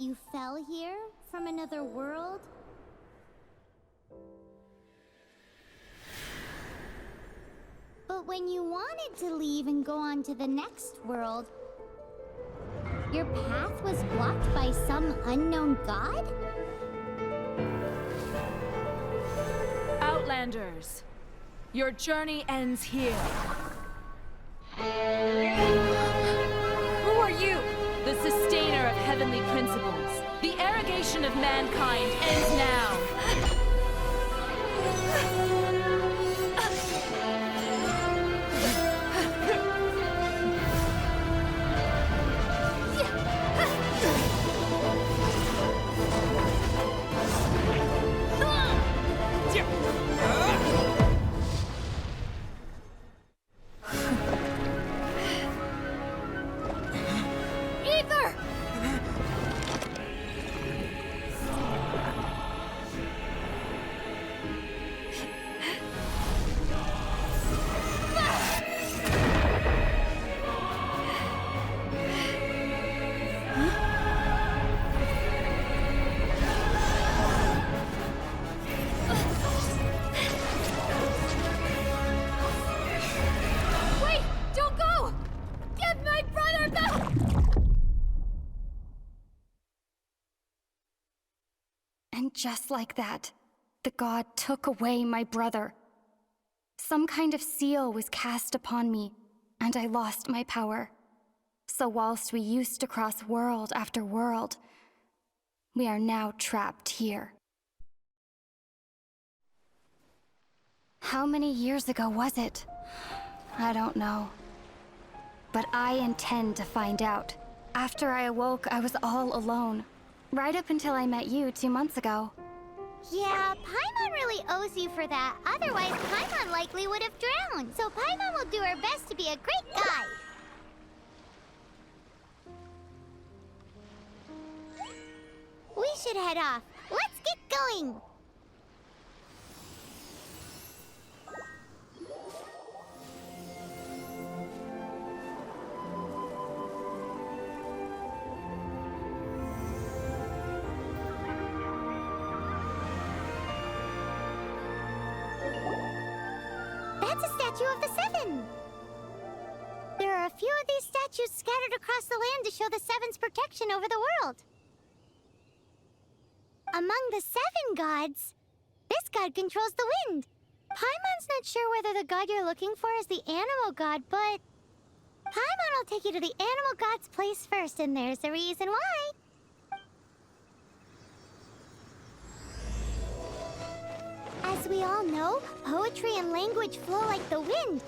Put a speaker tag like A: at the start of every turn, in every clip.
A: you fell here from another world? But when you wanted to leave and go on to the next world, your path was blocked by some unknown god?
B: Outlanders, your journey ends here. Who are you? The sustainer of heavenly principles. The arrogation of mankind ends now.
C: And just like that, the god took away my brother. Some kind of seal was cast upon me, and I lost my power. So whilst we used to cross world after world, we are now trapped here. How many years ago was it? I don't know. But I intend to find out. After I awoke, I was all alone. Right up until I met you 2 months ago.
A: Yeah, Paimon really owes you for that. Otherwise, Paimon likely would have drowned. So Paimon will do her best to be a great guide. We should head off. Let's get going. That's a statue of the Seven! There are a few of these statues scattered across the land to show the Seven's protection over the world. Among the Seven gods, this god controls the wind. Paimon's not sure whether the god you're looking for is the animal god, but Paimon will take you to the animal god's place first, and there's the reason why. As we all know, poetry and language flow like the wind.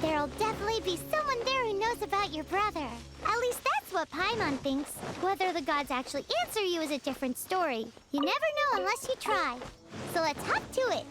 A: There'll definitely be someone there who knows about your brother. At least that's what Paimon thinks. Whether the gods actually answer you is a different story. You never know unless you try. So let's hop to it.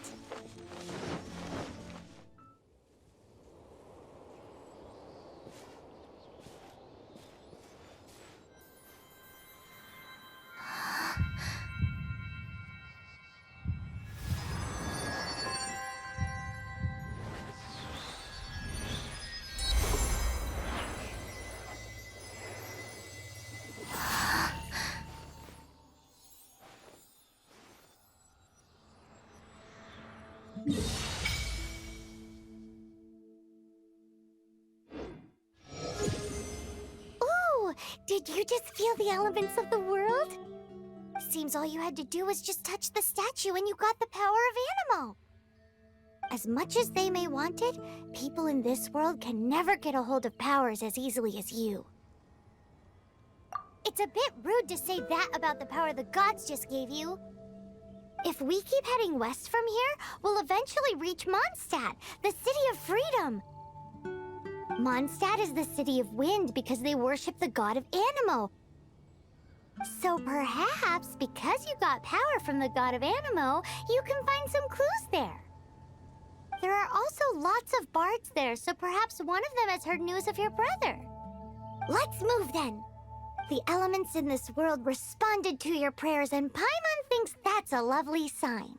A: Ooh, did you just feel the elements of the world? Seems all you had to do was just touch the statue and you got the power of Animo. As much as they may want it, people in this world can never get a hold of powers as easily as you. It's a bit rude to say that about the power the gods just gave you. If we keep heading west from here, we'll eventually reach Mondstadt, the city of freedom. Mondstadt is the city of wind because they worship the god of Animo. So perhaps, because you got power from the god of Animo, you can find some clues there. There are also lots of bards there, so perhaps one of them has heard news of your brother. Let's move then. The elements in this world responded to your prayers, and Paimon thinks that's a lovely sign.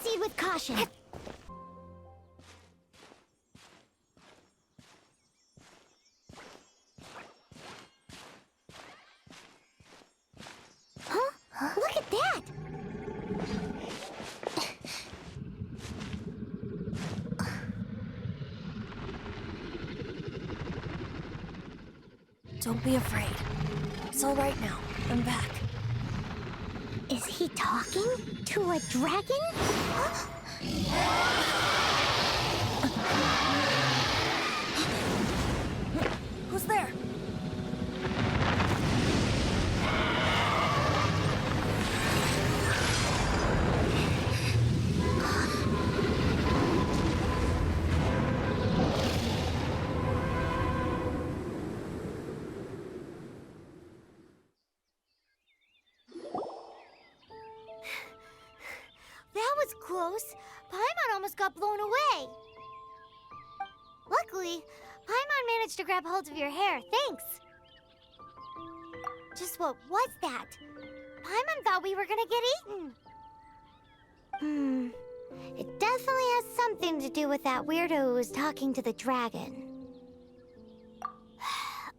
A: Proceed with caution. Huh? Look at that!
D: Don't be afraid. It's all right now. I'm back.
A: Is he talking to a dragon?
D: Who's there?
A: That was close. Paimon almost got blown away. Luckily, Paimon managed to grab hold of your hair. Thanks. Just what was that? Paimon thought we were gonna get eaten. It definitely has something to do with that weirdo who was talking to the dragon.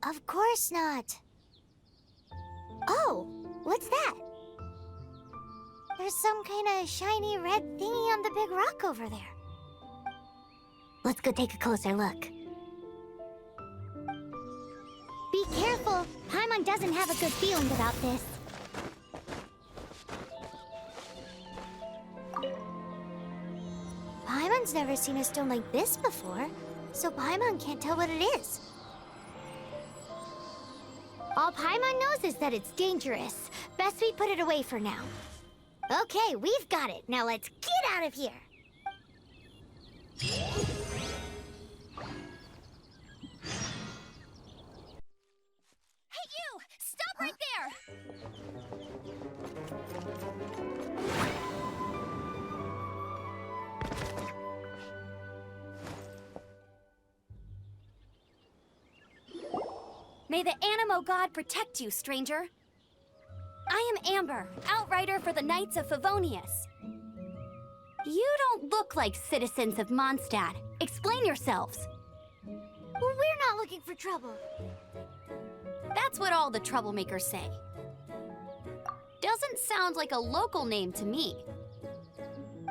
A: Of course not. Oh, what's that? There's some kind of shiny red thingy on the big rock over there. Let's go take a closer look. Be careful! Paimon doesn't have a good feeling about this. Paimon's never seen a stone like this before, so Paimon can't tell what it is. All Paimon knows is that it's dangerous. Best we put it away for now. Okay, we've got it. Now let's get out of here.
B: Hey, you! Stop right there!
E: May the Animo God protect you, stranger. I am Amber, outrider for the Knights of Favonius. You don't look like citizens of Mondstadt. Explain yourselves.
A: Well, we're not looking for trouble.
E: That's what all the troublemakers say. Doesn't sound like a local name to me.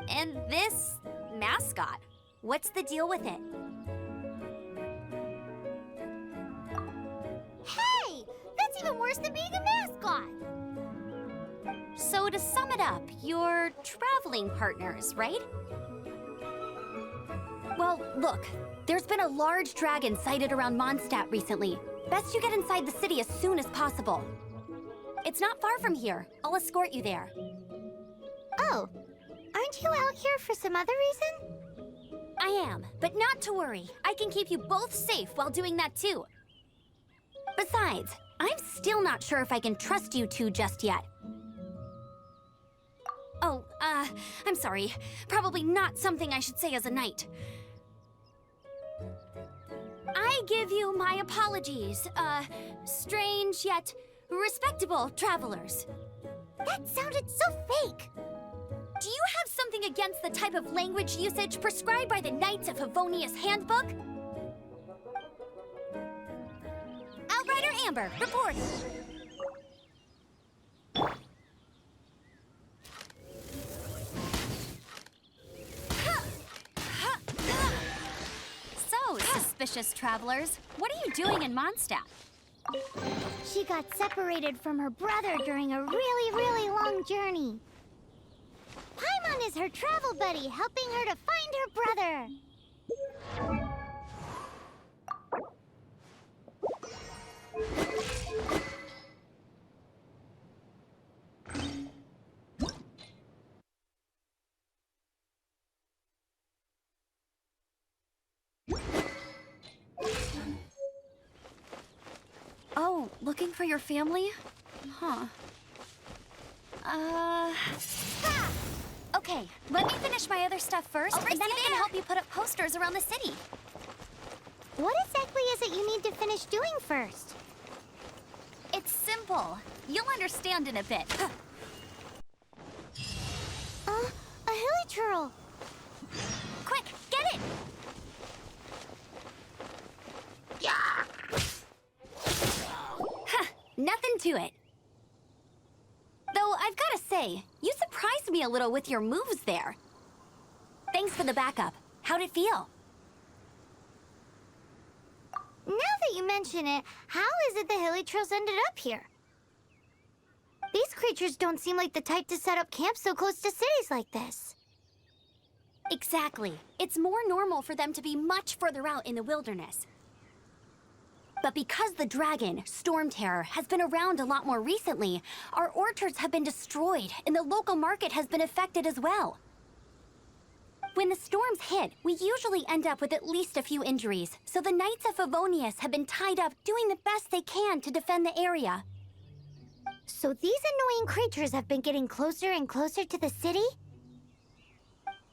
E: And this mascot, what's the deal with it?
A: Hey! That's even worse than being a mascot!
E: So to sum it up, you're traveling partners, right? Well, look, there's been a large dragon sighted around Mondstadt recently. Best you get inside the city as soon as possible. It's not far from here. I'll escort you there.
A: Oh, aren't you out here for some other reason?
E: I am, but not to worry. I can keep you both safe while doing that too. Besides, I'm still not sure if I can trust you two just yet. Oh, I'm sorry. Probably not something I should say as a knight. I give you my apologies, strange yet respectable travelers.
A: That sounded so fake!
E: Do you have something against the type of language usage prescribed by the Knights of Favonius Handbook? Outrider Amber, report. So, suspicious travelers, what are you doing in Mondstadt?
A: She got separated from her brother during a really, really long journey. Paimon is her travel buddy, helping her to find her brother.
E: Oh, looking for your family? Huh. Okay, let me finish my other stuff first, and then I can help you put up posters around the city.
A: What exactly is it you need to finish doing first?
E: It's simple. You'll understand in a bit.
A: A hilly hilichurl!
E: Quick, get it! Huh, nothing to it. Though I've gotta say, you surprised me a little with your moves there. Thanks for the backup. How'd it feel?
A: Now that you mention it, how is it the hilichurls ended up here? These creatures don't seem like the type to set up camp so close to cities like this.
E: Exactly. It's more normal for them to be much further out in the wilderness. But because the dragon, Storm Terror, has been around a lot more recently, our orchards have been destroyed and the local market has been affected as well. When the storms hit, we usually end up with at least a few injuries, so the Knights of Favonius have been tied up doing the best they can to defend the area.
A: So these annoying creatures have been getting closer and closer to the city?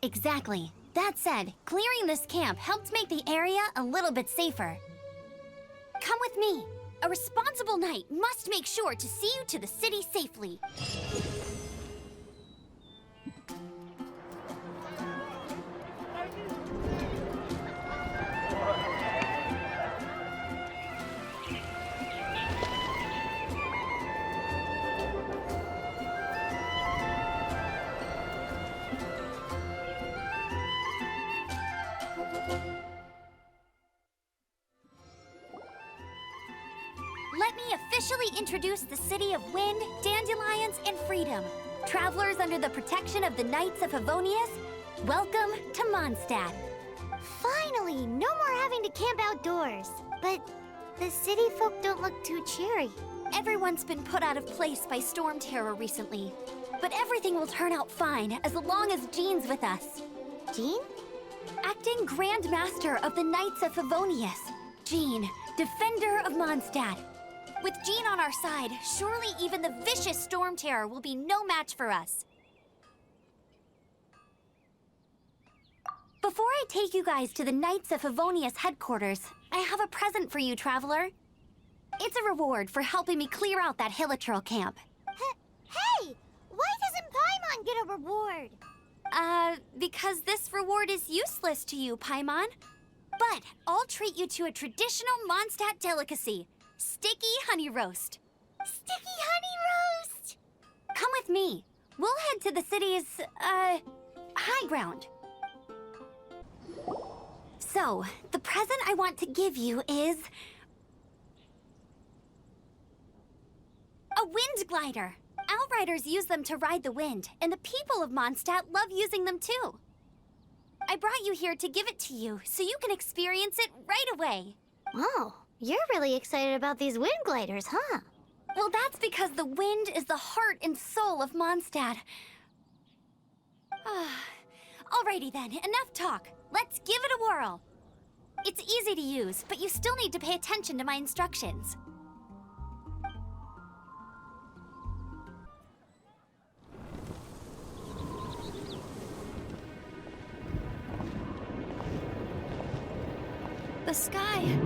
E: Exactly. That said, clearing this camp helped make the area a little bit safer. Come with me. A responsible knight must make sure to see you to the city safely. Let me officially introduce the city of wind, dandelions, and freedom. Travelers under the protection of the Knights of Favonius, welcome to Mondstadt.
A: Finally, no more having to camp outdoors. But the city folk don't look too cheery.
E: Everyone's been put out of place by Storm Terror recently. But everything will turn out fine as long as Jean's with us.
A: Jean?
E: Acting Grand Master of the Knights of Favonius. Jean, Defender of Mondstadt. With Jean on our side, surely even the vicious Storm Terror will be no match for us. Before I take you guys to the Knights of Favonius headquarters, I have a present for you, Traveler. It's a reward for helping me clear out that hilichurl camp.
A: Hey! Why doesn't Paimon get a reward?
E: Because this reward is useless to you, Paimon. But I'll treat you to a traditional Mondstadt delicacy, sticky honey roast.
A: Sticky honey roast!
E: Come with me. We'll head to the city's, high ground. So, the present I want to give you is a wind glider. Outriders use them to ride the wind, and the people of Mondstadt love using them too. I brought you here to give it to you, so you can experience it right away.
A: Oh, you're really excited about these wind gliders, huh?
E: Well, that's because the wind is the heart and soul of Mondstadt. Alrighty then, enough talk. Let's give it a whirl. It's easy to use, but you still need to pay attention to my instructions. The sky.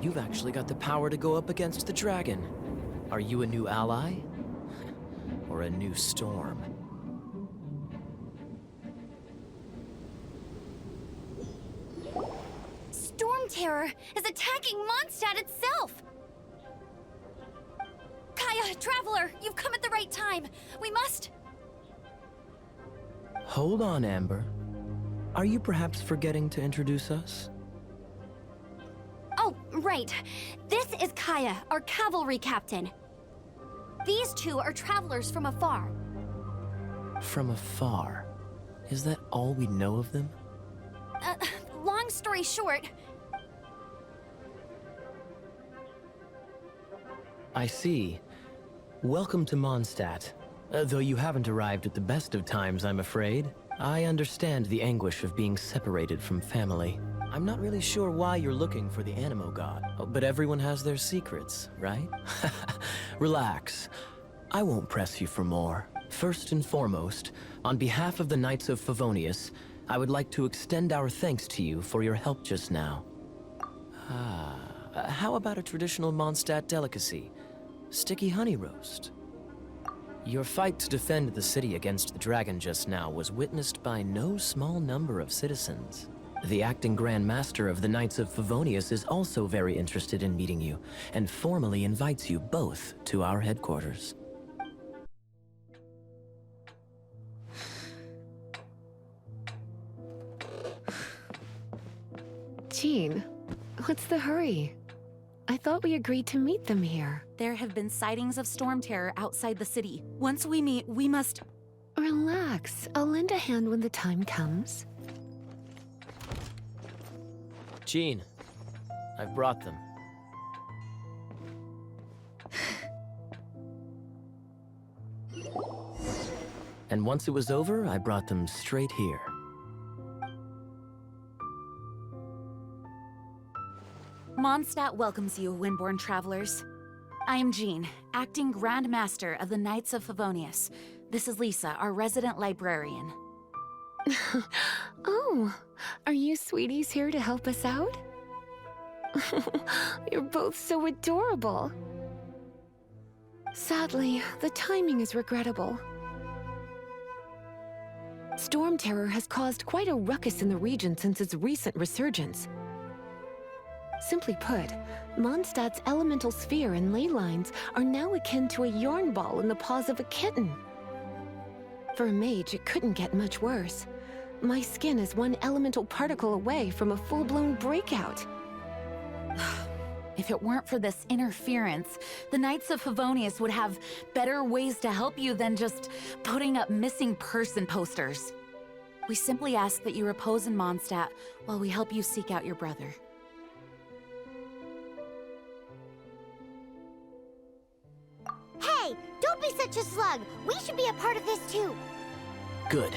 F: You've actually got the power to go up against the dragon. Are you a new ally? Or a new storm?
E: Storm Terror is attacking Mondstadt itself! Kaya, Traveler, you've come at the right time. We must...
F: Hold on, Amber. Are you perhaps forgetting to introduce us?
E: Oh, right. This is Kaya, our cavalry captain. These two are travelers from afar.
F: From afar? Is that all we know of them?
E: Long story short...
F: I see. Welcome to Mondstadt. Though you haven't arrived at the best of times, I'm afraid. I understand the anguish of being separated from family. I'm not really sure why you're looking for the Animo God, but everyone has their secrets, right? Relax. I won't press you for more. First and foremost, on behalf of the Knights of Favonius, I would like to extend our thanks to you for your help just now. How about a traditional Mondstadt delicacy? Sticky honey roast. Your fight to defend the city against the dragon just now was witnessed by no small number of citizens. The acting Grand Master of the Knights of Favonius is also very interested in meeting you, and formally invites you both to our headquarters.
G: Jean, what's the hurry? I thought we agreed to meet them here.
B: There have been sightings of storm terror outside the city. Once we meet, we must...
G: Relax. I'll lend a hand when the time comes.
F: Jean, I've brought them. And once it was over, I brought them straight here.
B: Mondstadt welcomes you, Windborn travelers. I am Jean, acting Grand Master of the Knights of Favonius. This is Lisa, our resident librarian.
G: Oh, are you sweeties here to help us out? You're both so adorable. Sadly, the timing is regrettable. Storm Terror has caused quite a ruckus in the region since its recent resurgence. Simply put, Mondstadt's elemental sphere and ley lines are now akin to a yarn ball in the paws of a kitten. For a mage, it couldn't get much worse. My skin is one elemental particle away from a full-blown breakout.
B: If it weren't for this interference, the Knights of Favonius would have better ways to help you than just putting up missing person posters. We simply ask that you repose in Mondstadt while we help you seek out your brother.
A: Hey, don't be such a slug. We should be a part of this too.
F: Good.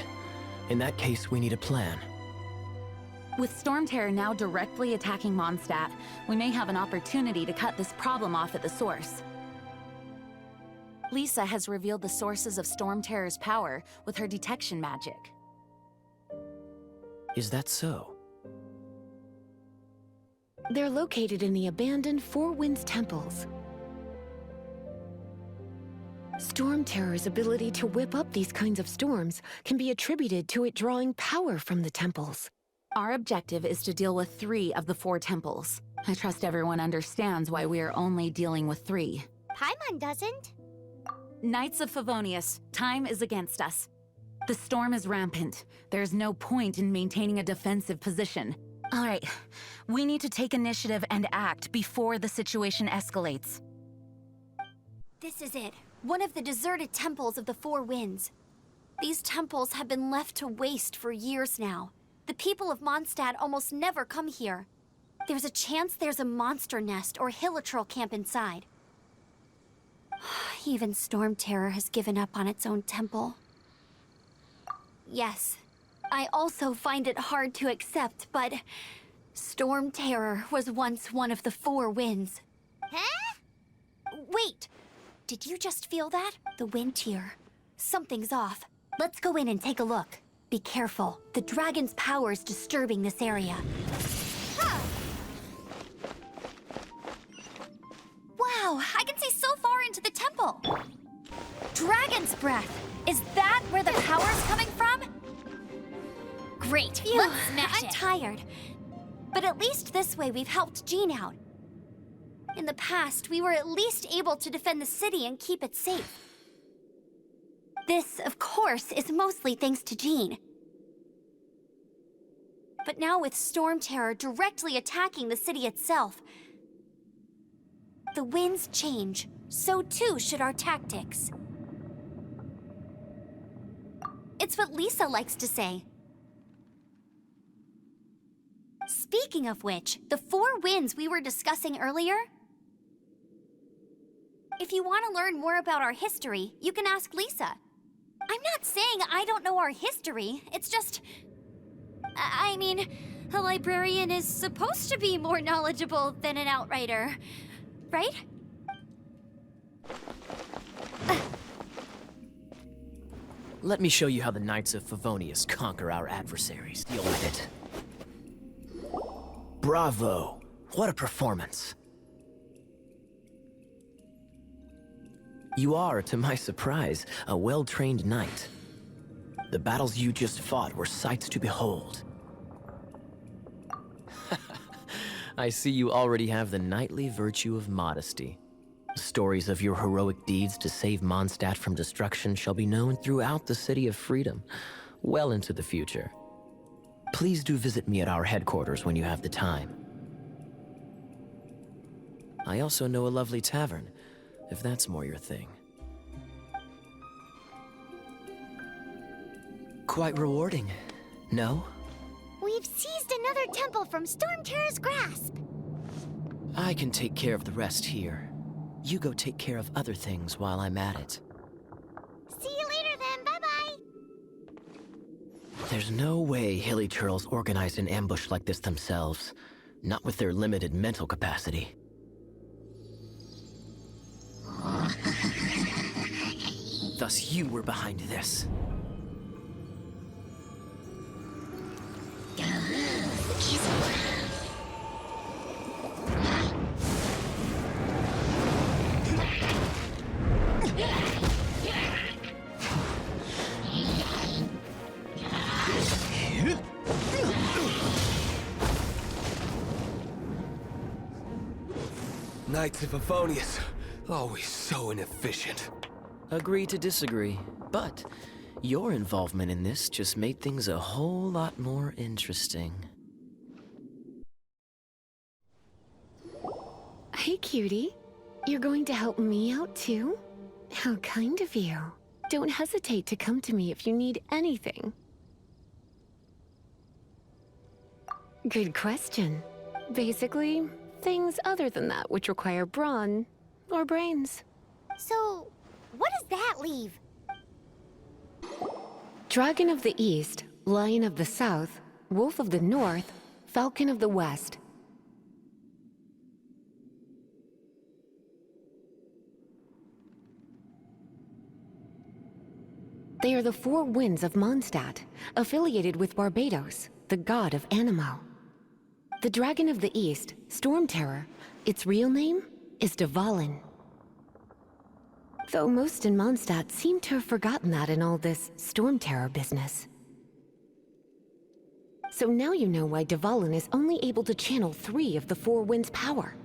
F: In that case, we need a plan.
B: With Storm Terror now directly attacking Mondstadt, we may have an opportunity to cut this problem off at the source. Lisa has revealed the sources of Storm Terror's power with her detection magic.
F: Is that so?
G: They're located in the abandoned Four Winds temples. Storm Terror's ability to whip up these kinds of storms can be attributed to it drawing power from the temples.
B: Our objective is to deal with 3 of the 4 temples. I trust everyone understands why we are only dealing with 3.
A: Paimon doesn't.
B: Knights of Favonius, time is against us. The storm is rampant. There's no point in maintaining a defensive position. All right, we need to take initiative and act before the situation escalates.
E: This is it. One of the deserted temples of the Four Winds. These temples have been left to waste for years now. The people of Mondstadt almost never come here. There's a chance there's a monster nest or hilitrol camp inside. Even Storm Terror has given up on its own temple. Yes, I also find it hard to accept, but Storm Terror was once one of the Four Winds.
A: Huh?
E: Wait! Did you just feel that? The wind here. Something's off. Let's go in and take a look. Be careful. The dragon's power is disturbing this area.
A: Huh.
E: cool! Dragon's breath! Is that where the power's coming from? Great, let's smash it! I'm tired. But at least this way we've helped Jean out. In the past, we were at least able to defend the city and keep it safe. This, of course, is mostly thanks to Jean. But now with Storm Terror directly attacking the city itself, the winds change, so too should our tactics. It's what Lisa likes to say. Speaking of which, the 4 winds we were discussing earlier... If you want to learn more about our history, you can ask Lisa. I'm not saying I don't know our history, it's just... I mean, a librarian is supposed to be more knowledgeable than an outrider, right?
F: Let me show you how the Knights of Favonius conquer our adversaries. Deal with it. Bravo! What a performance! You are, to my surprise, a well-trained knight. The battles you just fought were sights to behold. I see you already have the knightly virtue of modesty. Stories of your heroic deeds to save Mondstadt from destruction shall be known throughout the City of Freedom, well into the future. Please do visit me at our headquarters when you have the time. I also know a lovely tavern, if that's more your thing. Quite rewarding, no?
A: We've seized another temple from Storm Terror's grasp.
F: I can take care of the rest here. You go take care of other things while I'm at it.
A: See you later then, bye-bye.
F: There's no way Hilly Turtles organized an ambush like this themselves. Not with their limited mental capacity. Thus you were behind this.
H: Knights of Favonius, always so inefficient.
F: Agree to disagree, but your involvement in this just made things a whole lot more interesting.
G: Hey, cutie. You're going to help me out, too? How kind of you. Don't hesitate to come to me if you need anything. Good question. Basically, things other than that which require brawn or brains.
A: So, what does that leave?
G: Dragon of the East, Lion of the South, Wolf of the North, Falcon of the West. They are the 4 winds of Mondstadt, affiliated with Barbados, the god of Anemo. The Dragon of the East, Storm Terror, its real name is Dvalin. Though most in Mondstadt seem to have forgotten that in all this Storm Terror business. So now you know why Dvalin is only able to channel 3 of the 4 winds' power.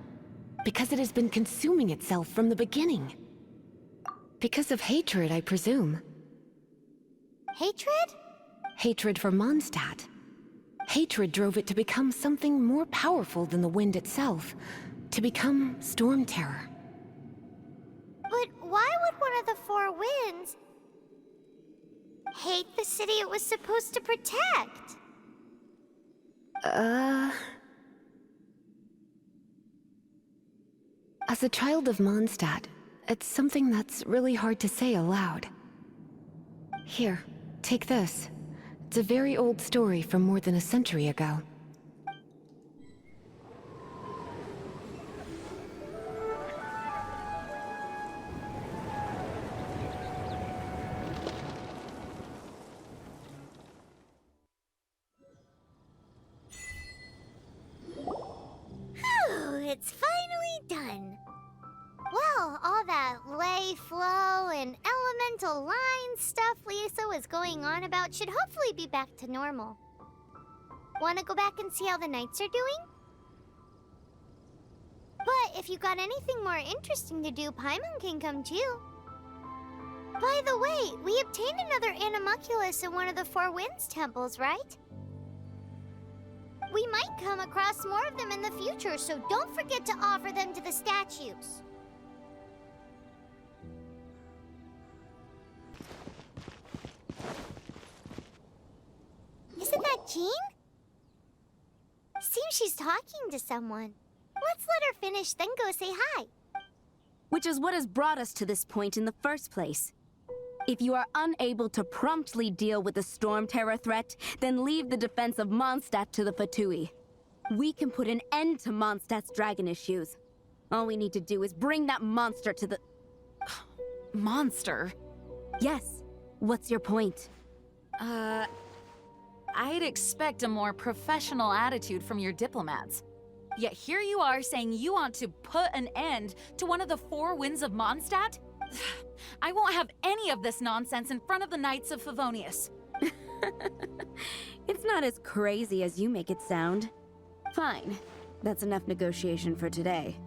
G: Because it has been consuming itself from the beginning. Because of hatred, I presume.
A: Hatred?
G: Hatred for Mondstadt. Hatred drove it to become something more powerful than the wind itself. To become Storm Terror.
A: But why would one of the 4 winds hate the city it was supposed to protect?
G: As a child of Mondstadt, it's something that's really hard to say aloud. Here, take this. It's a very old story from more than a century ago.
A: Phew, it's finally done. Well, all that watery flow and elemental line stuff Lisa was going on about should hopefully be back to normal. Wanna go back and see how the knights are doing? But if you got anything more interesting to do, Paimon can come too. By the way, we obtained another animalculus in one of the Four Winds temples, right? We might come across more of them in the future, so don't forget to offer them to the statues. Isn't that Jean? Seems she's talking to someone. Let's let her finish, then go say hi.
E: Which is what has brought us to this point in the first place. If you are unable to promptly deal with the Storm Terror threat, then leave the defense of Mondstadt to the Fatui. We can put an end to Mondstadt's dragon issues. All we need to do is bring that monster to the...
B: Monster?
E: Yes. What's your point?
B: I'd expect a more professional attitude from your diplomats. Yet here you are saying you want to put an end to one of the Four Winds of Mondstadt? I won't have any of this nonsense in front of the Knights of Favonius.
E: It's not as crazy as you make it sound. Fine. That's enough negotiation for today.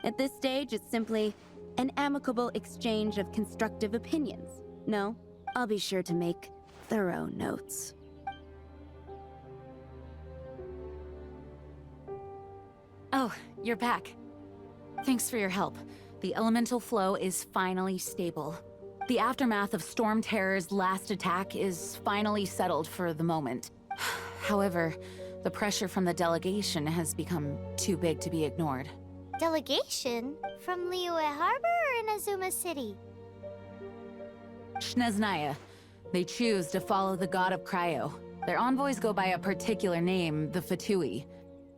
E: At this stage, it's simply an amicable exchange of constructive opinions. No, I'll be sure to make thorough notes.
B: Oh, you're back. Thanks for your help. The elemental flow is finally stable. The aftermath of Storm Terror's last attack is finally settled for the moment. However, the pressure from the delegation has become too big to be ignored.
A: Delegation? From Liyue Harbor or Inazuma City?
B: Snezhnaya. They choose to follow the god of Cryo. Their envoys go by a particular name, the Fatui.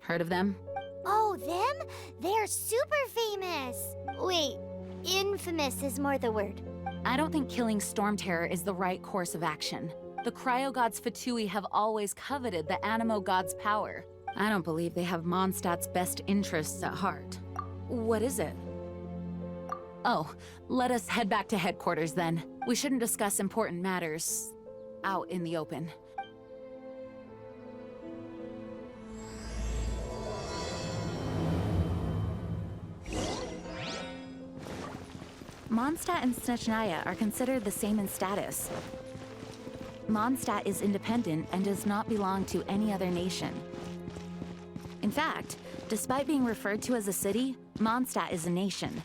B: Heard of them?
A: Oh, them? They're super famous! Wait, infamous is more the word.
B: I don't think killing Storm Terror is the right course of action. The Cryo God's Fatui have always coveted the Animo God's power. I don't believe they have Mondstadt's best interests at heart. What is it? Oh, let us head back to headquarters then. We shouldn't discuss important matters out in the open. Mondstadt and Snezhnaya are considered the same in status. Mondstadt is independent and does not belong to any other nation. In fact, despite being referred to as a city, Mondstadt is a nation.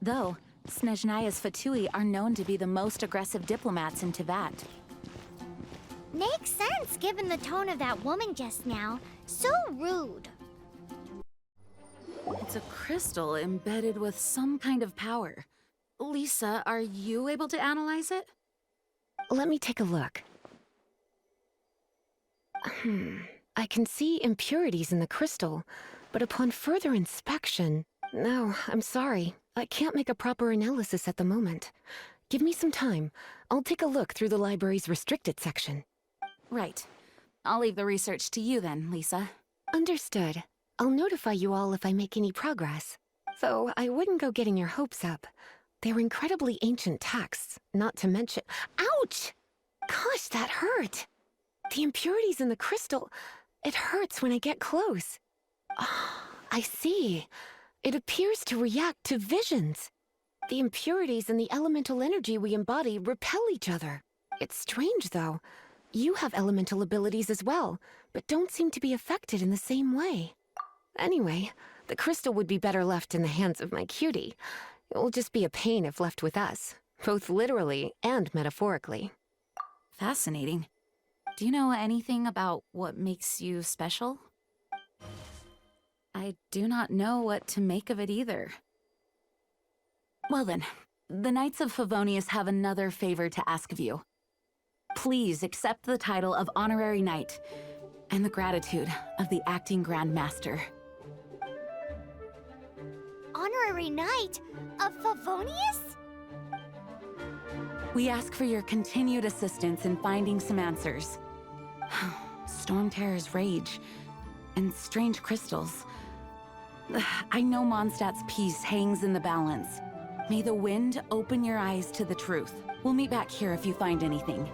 B: Though, Snezhnaya's Fatui are known to be the most aggressive diplomats in Teyvat.
A: Makes sense given the tone of that woman just now. So rude.
B: It's a crystal embedded with some kind of power. Lisa, are you able to analyze it?
G: Let me take a look. I can see impurities in the crystal, but upon further inspection... No, I'm sorry. I can't make a proper analysis at the moment. Give me some time. I'll take a look through the library's restricted section.
B: Right. I'll leave the research to you then, Lisa.
G: Understood. I'll notify you all if I make any progress. Though I wouldn't go getting your hopes up. They're incredibly ancient texts, not to mention... Ouch! Gosh, that hurt! The impurities in the crystal... It hurts when I get close. Ah, I see. It appears to react to visions. The impurities and the elemental energy we embody repel each other. It's strange, though. You have elemental abilities as well, but don't seem to be affected in the same way. Anyway, the crystal would be better left in the hands of my cutie. It will just be a pain if left with us, both literally and metaphorically.
B: Fascinating. Do you know anything about what makes you special? I do not know what to make of it either. Well then, the Knights of Favonius have another favor to ask of you. Please accept the title of Honorary Knight and the gratitude of the Acting Grand Master.
A: Honorary Knight of Favonius?
B: We ask for your continued assistance in finding some answers. Storm Terror's rage and strange crystals. I know Mondstadt's peace hangs in the balance. May the wind open your eyes to the truth. We'll meet back here if you find anything.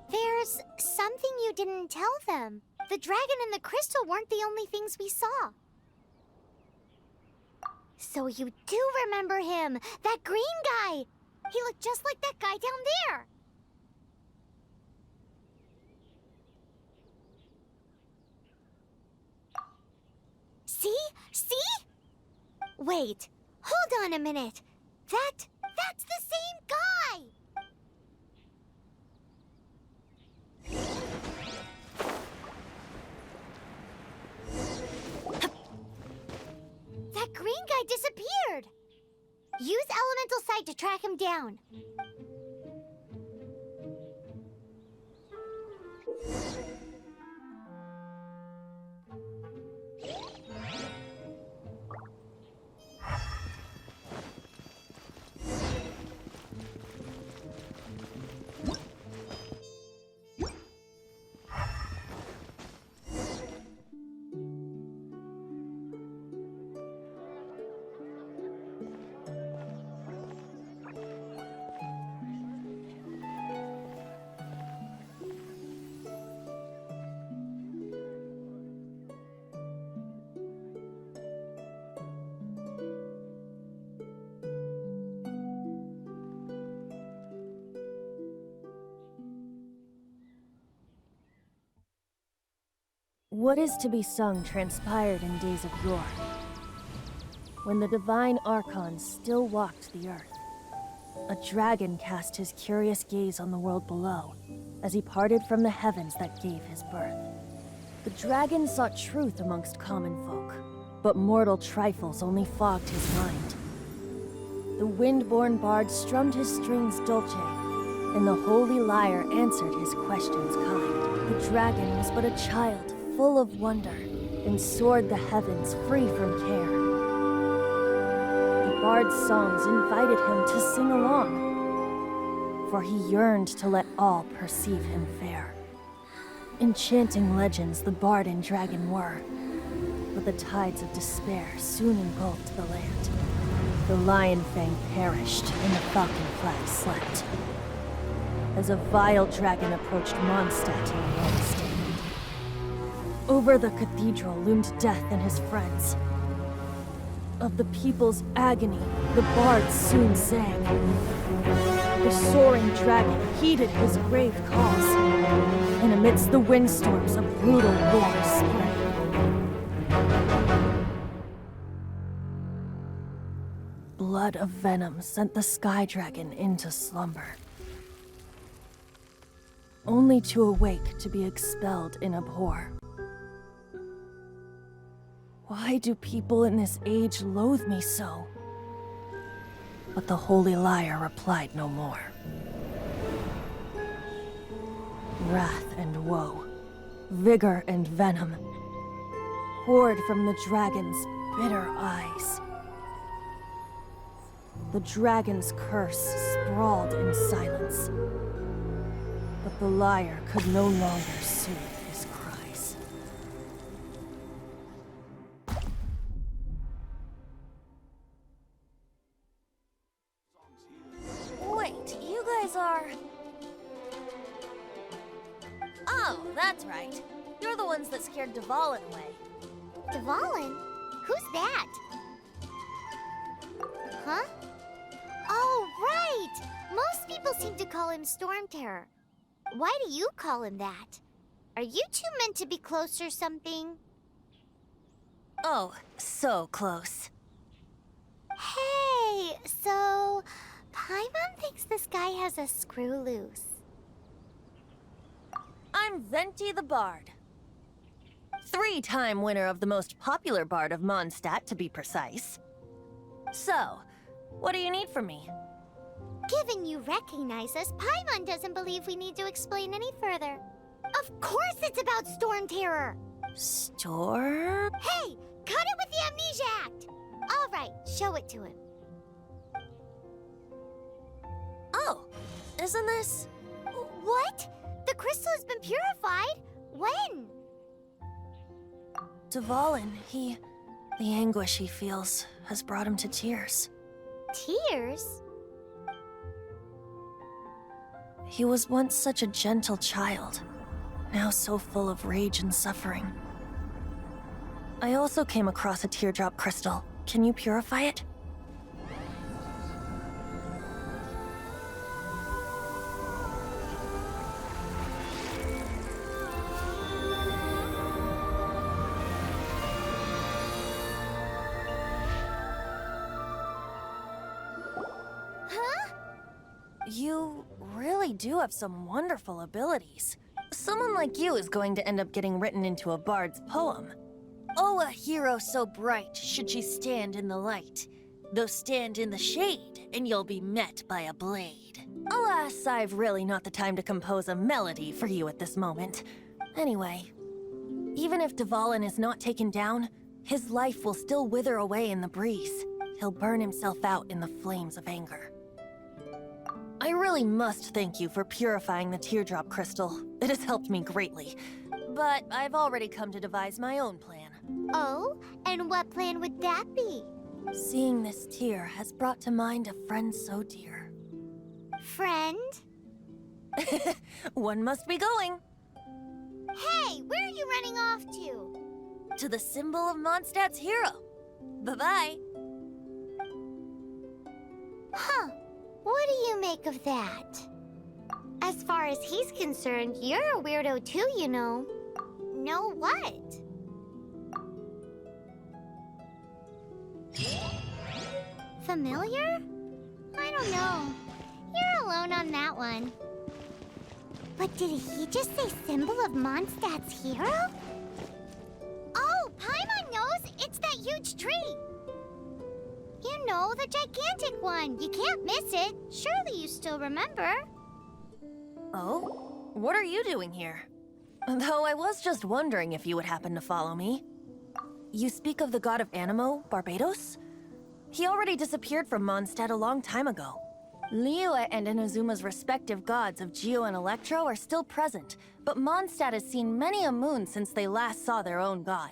A: There's something you didn't tell them. The dragon and the crystal weren't the only things we saw. So you do remember him, that green guy. He looked just like that guy down there. See? See? Wait, hold on a minute. That's the same guy! That green guy disappeared! Use elemental sight to track him down.
D: What is to be sung transpired in days of yore, when the divine Archons still walked the earth. A dragon cast his curious gaze on the world below, as he parted from the heavens that gave his birth. The dragon sought truth amongst common folk, but mortal trifles only fogged his mind. The wind-born bard strummed his strings dolce, and the holy lyre answered his questions kind. The dragon was but a child, full of wonder, and soared the heavens free from care. The bard's songs invited him to sing along, for he yearned to let all perceive him fair. Enchanting legends the bard and dragon were, but the tides of despair soon engulfed the land. The lion fang perished, and the falcon flag slept, as a vile dragon approached Mondstadt in one stand. Over the cathedral loomed death and his friends. Of the people's agony, the bards soon sang. The soaring dragon heeded his grave calls, and amidst the windstorms a brutal war sprang. Blood of venom sent the sky dragon into slumber, only to awake to be expelled in abhor. Why do people in this age loathe me so? But the holy lyre replied no more. Wrath and woe, vigor and venom, poured from the dragon's bitter eyes. The dragon's curse sprawled in silence, but the lyre could no longer soothe his cries. Wait, you guys are... Oh, that's right. You're the ones that scared Dvalin away.
A: Dvalin? Who's that? Huh? Oh, right! Most people seem to call him Storm Terror. Why do you call him that? Are you two meant to be close or something?
D: Oh, so close.
A: Hey, so... Paimon thinks this guy has a screw loose.
D: I'm Venti the Bard. 3-time winner of the most popular bard of Mondstadt, to be precise. So, what do you need from me?
A: Given you recognize us, Paimon doesn't believe we need to explain any further. Of course it's about Storm Terror!
D: Storm?
A: Hey! Cut it with the Amnesia Act! Alright, show it to him.
D: Oh, isn't this...
A: What? The crystal has been purified? When?
D: Dvalin, the anguish he feels has brought him to tears.
A: Tears?
D: He was once such a gentle child, now so full of rage and suffering. I also came across a teardrop crystal. Can you purify it? You really do have some wonderful abilities. Someone like you is going to end up getting written into a bard's poem. Oh, a hero so bright should she stand in the light. Though stand in the shade, and you'll be met by a blade. Alas, I've really not the time to compose a melody for you at this moment. Anyway, even if Dvalin is not taken down, his life will still wither away in the breeze. He'll burn himself out in the flames of anger. I really must thank you for purifying the teardrop crystal. It has helped me greatly. But I've already come to devise my own plan.
A: Oh, and what plan would that be?
D: Seeing this tear has brought to mind a friend so dear.
A: Friend?
D: One must be going.
A: Hey, where are you running off to?
D: To the symbol of Mondstadt's hero. Bye-bye.
A: Huh. What do you make of that? As far as he's concerned, you're a weirdo too, you know. Know what? Familiar? I don't know. You're alone on that one. But did he just say symbol of Mondstadt's hero? Oh, Paimon knows! It's that huge tree! You know, the gigantic one. You can't miss it. Surely you still remember.
D: Oh? What are you doing here? Though I was just wondering if you would happen to follow me. You speak of the god of Animo, Barbados? He already disappeared from Mondstadt a long time ago. Liyue and Inazuma's respective gods of Geo and Electro are still present, but Mondstadt has seen many a moon since they last saw their own god.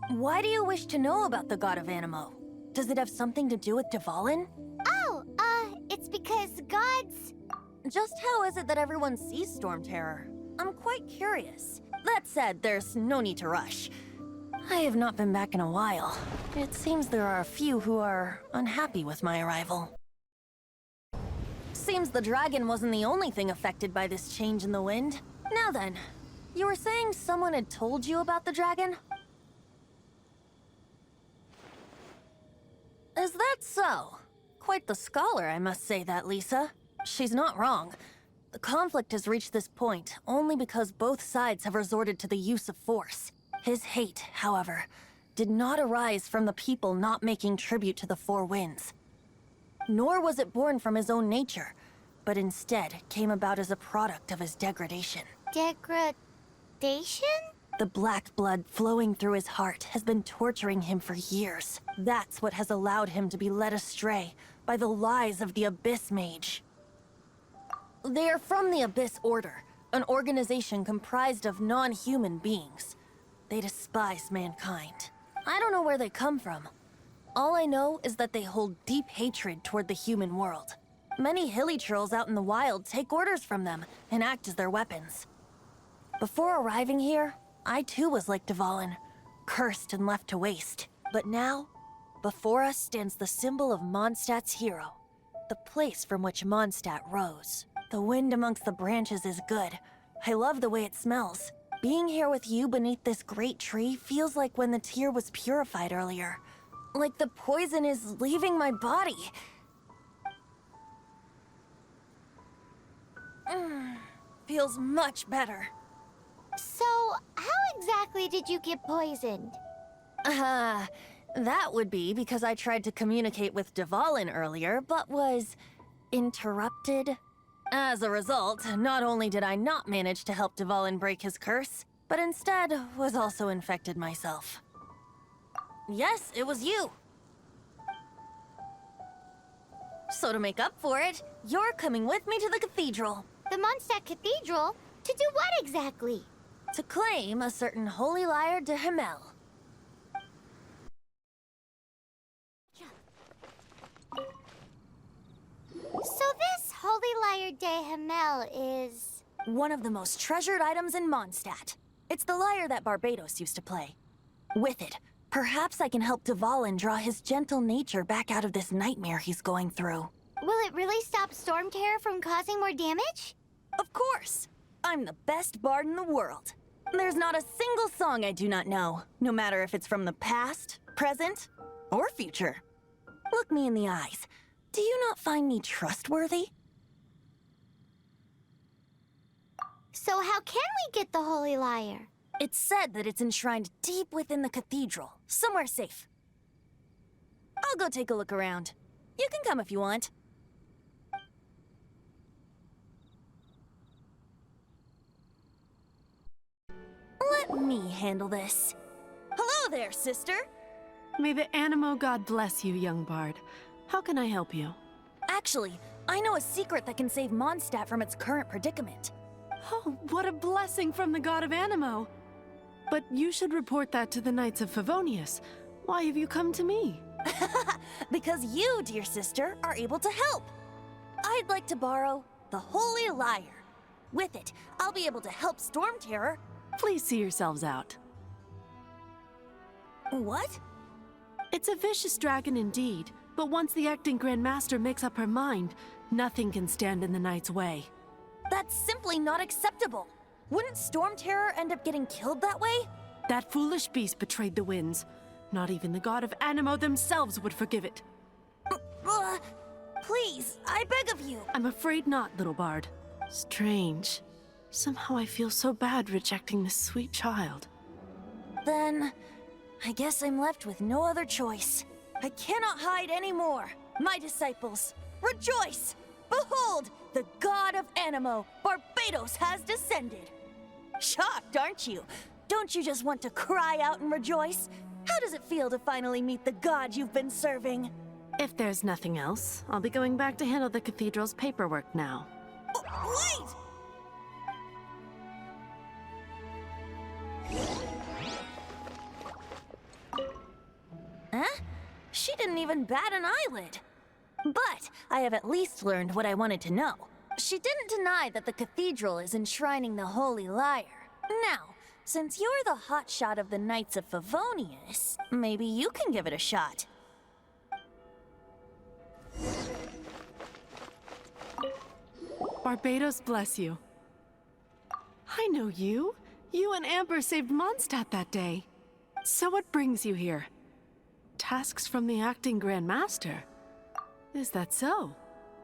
D: Why do you wish to know about the god of Animo? Does it have something to do with Dvalin?
A: Oh, it's because gods...
D: Just how is it that everyone sees Storm Terror? I'm quite curious. That said, there's no need to rush. I have not been back in a while. It seems there are a few who are unhappy with my arrival. Seems the dragon wasn't the only thing affected by this change in the wind. Now then, you were saying someone had told you about the dragon? Is that so? Quite the scholar, I must say that, Lisa. She's not wrong. The conflict has reached this point only because both sides have resorted to the use of force. His hate, however, did not arise from the people not making tribute to the Four Winds. Nor was it born from his own nature, but instead came about as a product of his degradation.
A: Degradation?
D: The black blood flowing through his heart has been torturing him for years. That's what has allowed him to be led astray by the lies of the Abyss Mage. They are from the Abyss Order, an organization comprised of non-human beings. They despise mankind. I don't know where they come from. All I know is that they hold deep hatred toward the human world. Many hilly trolls out in the wild take orders from them and act as their weapons. Before arriving here, I too was like Dvalin, cursed and left to waste. But now, before us stands the symbol of Mondstadt's hero, the place from which Mondstadt rose. The wind amongst the branches is good. I love the way it smells. Being here with you beneath this great tree feels like when the tear was purified earlier. Like the poison is leaving my body. Feels much better.
A: So, how exactly did you get poisoned?
D: That would be because I tried to communicate with Dvalin earlier, but was interrupted. As a result, not only did I not manage to help Dvalin break his curse, but instead was also infected myself. Yes, it was you. So to make up for it, you're coming with me to the cathedral.
A: The Mondstadt Cathedral? To do what exactly?
D: To claim a certain holy Lair de Himmel.
A: Holy Lyre de Himmel is...
I: one of the most treasured items in Mondstadt. It's the lyre that Barbados used to play. With it, perhaps I can help Dvalin draw his gentle nature back out of this nightmare he's going through.
A: Will it really stop Storm Terror from causing more damage?
I: Of course! I'm the best bard in the world. There's not a single song I do not know, no matter if it's from the past, present, or future. Look me in the eyes. Do you not find me trustworthy?
A: So how can we get the Holy Lyre?
I: It's said that it's enshrined deep within the cathedral, somewhere safe. I'll go take a look around. You can come if you want. Let me handle this. Hello there, sister!
J: May the Animo God bless you, young bard. How can I help you?
I: Actually, I know a secret that can save Mondstadt from its current predicament.
J: Oh, what a blessing from the god of Animo! But you should report that to the Knights of Favonius. Why have you come to me?
I: Because you, dear sister, are able to help. I'd like to borrow the Holy Lyre. With it, I'll be able to help Storm Terror.
J: Please see yourselves out.
I: What?
J: It's a vicious dragon indeed, but once the acting Grand Master makes up her mind, nothing can stand in the Knight's way.
I: That's simply not acceptable. Wouldn't Storm Terror end up getting killed that way?
J: That foolish beast betrayed the winds. Not even the god of Animo themselves would forgive it.
I: Please, I beg of you.
J: I'm afraid not, little bard. Strange. Somehow I feel so bad rejecting this sweet child.
I: Then, I guess I'm left with no other choice. I cannot hide anymore. My disciples, rejoice! Behold, the god of Animo, Barbados, has descended. Shocked, aren't you? Don't you just want to cry out and rejoice? How does it feel to finally meet the god you've been serving?
J: If there's nothing else, I'll be going back to handle the cathedral's paperwork now.
I: Wait! Huh? She didn't even bat an eyelid. But I have at least learned what I wanted to know. She didn't deny that the cathedral is enshrining the Holy Lyre. Now, since you're the hotshot of the Knights of Favonius, maybe you can give it a shot.
J: Barbados bless you. I know you. You and Amber saved Mondstadt that day. So what brings you here? Tasks from the acting Grand Master? Is that so?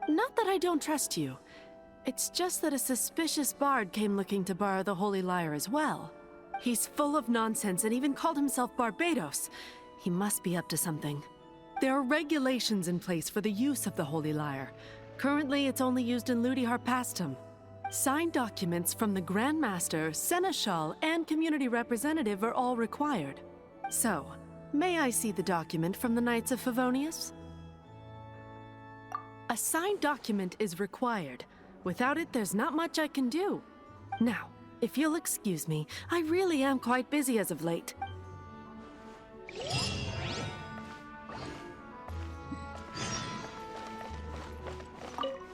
J: Not that I don't trust you. It's just that a suspicious bard came looking to borrow the Holy Lyre as well. He's full of nonsense and even called himself Barbados. He must be up to something. There are regulations in place for the use of the Holy Lyre. Currently, it's only used in Ludi Harpastum. Signed documents from the Grand Master, Seneschal, and Community Representative are all required. So, may I see the document from the Knights of Favonius? A signed document is required. Without it, there's not much I can do. Now, if you'll excuse me, I really am quite busy as of late.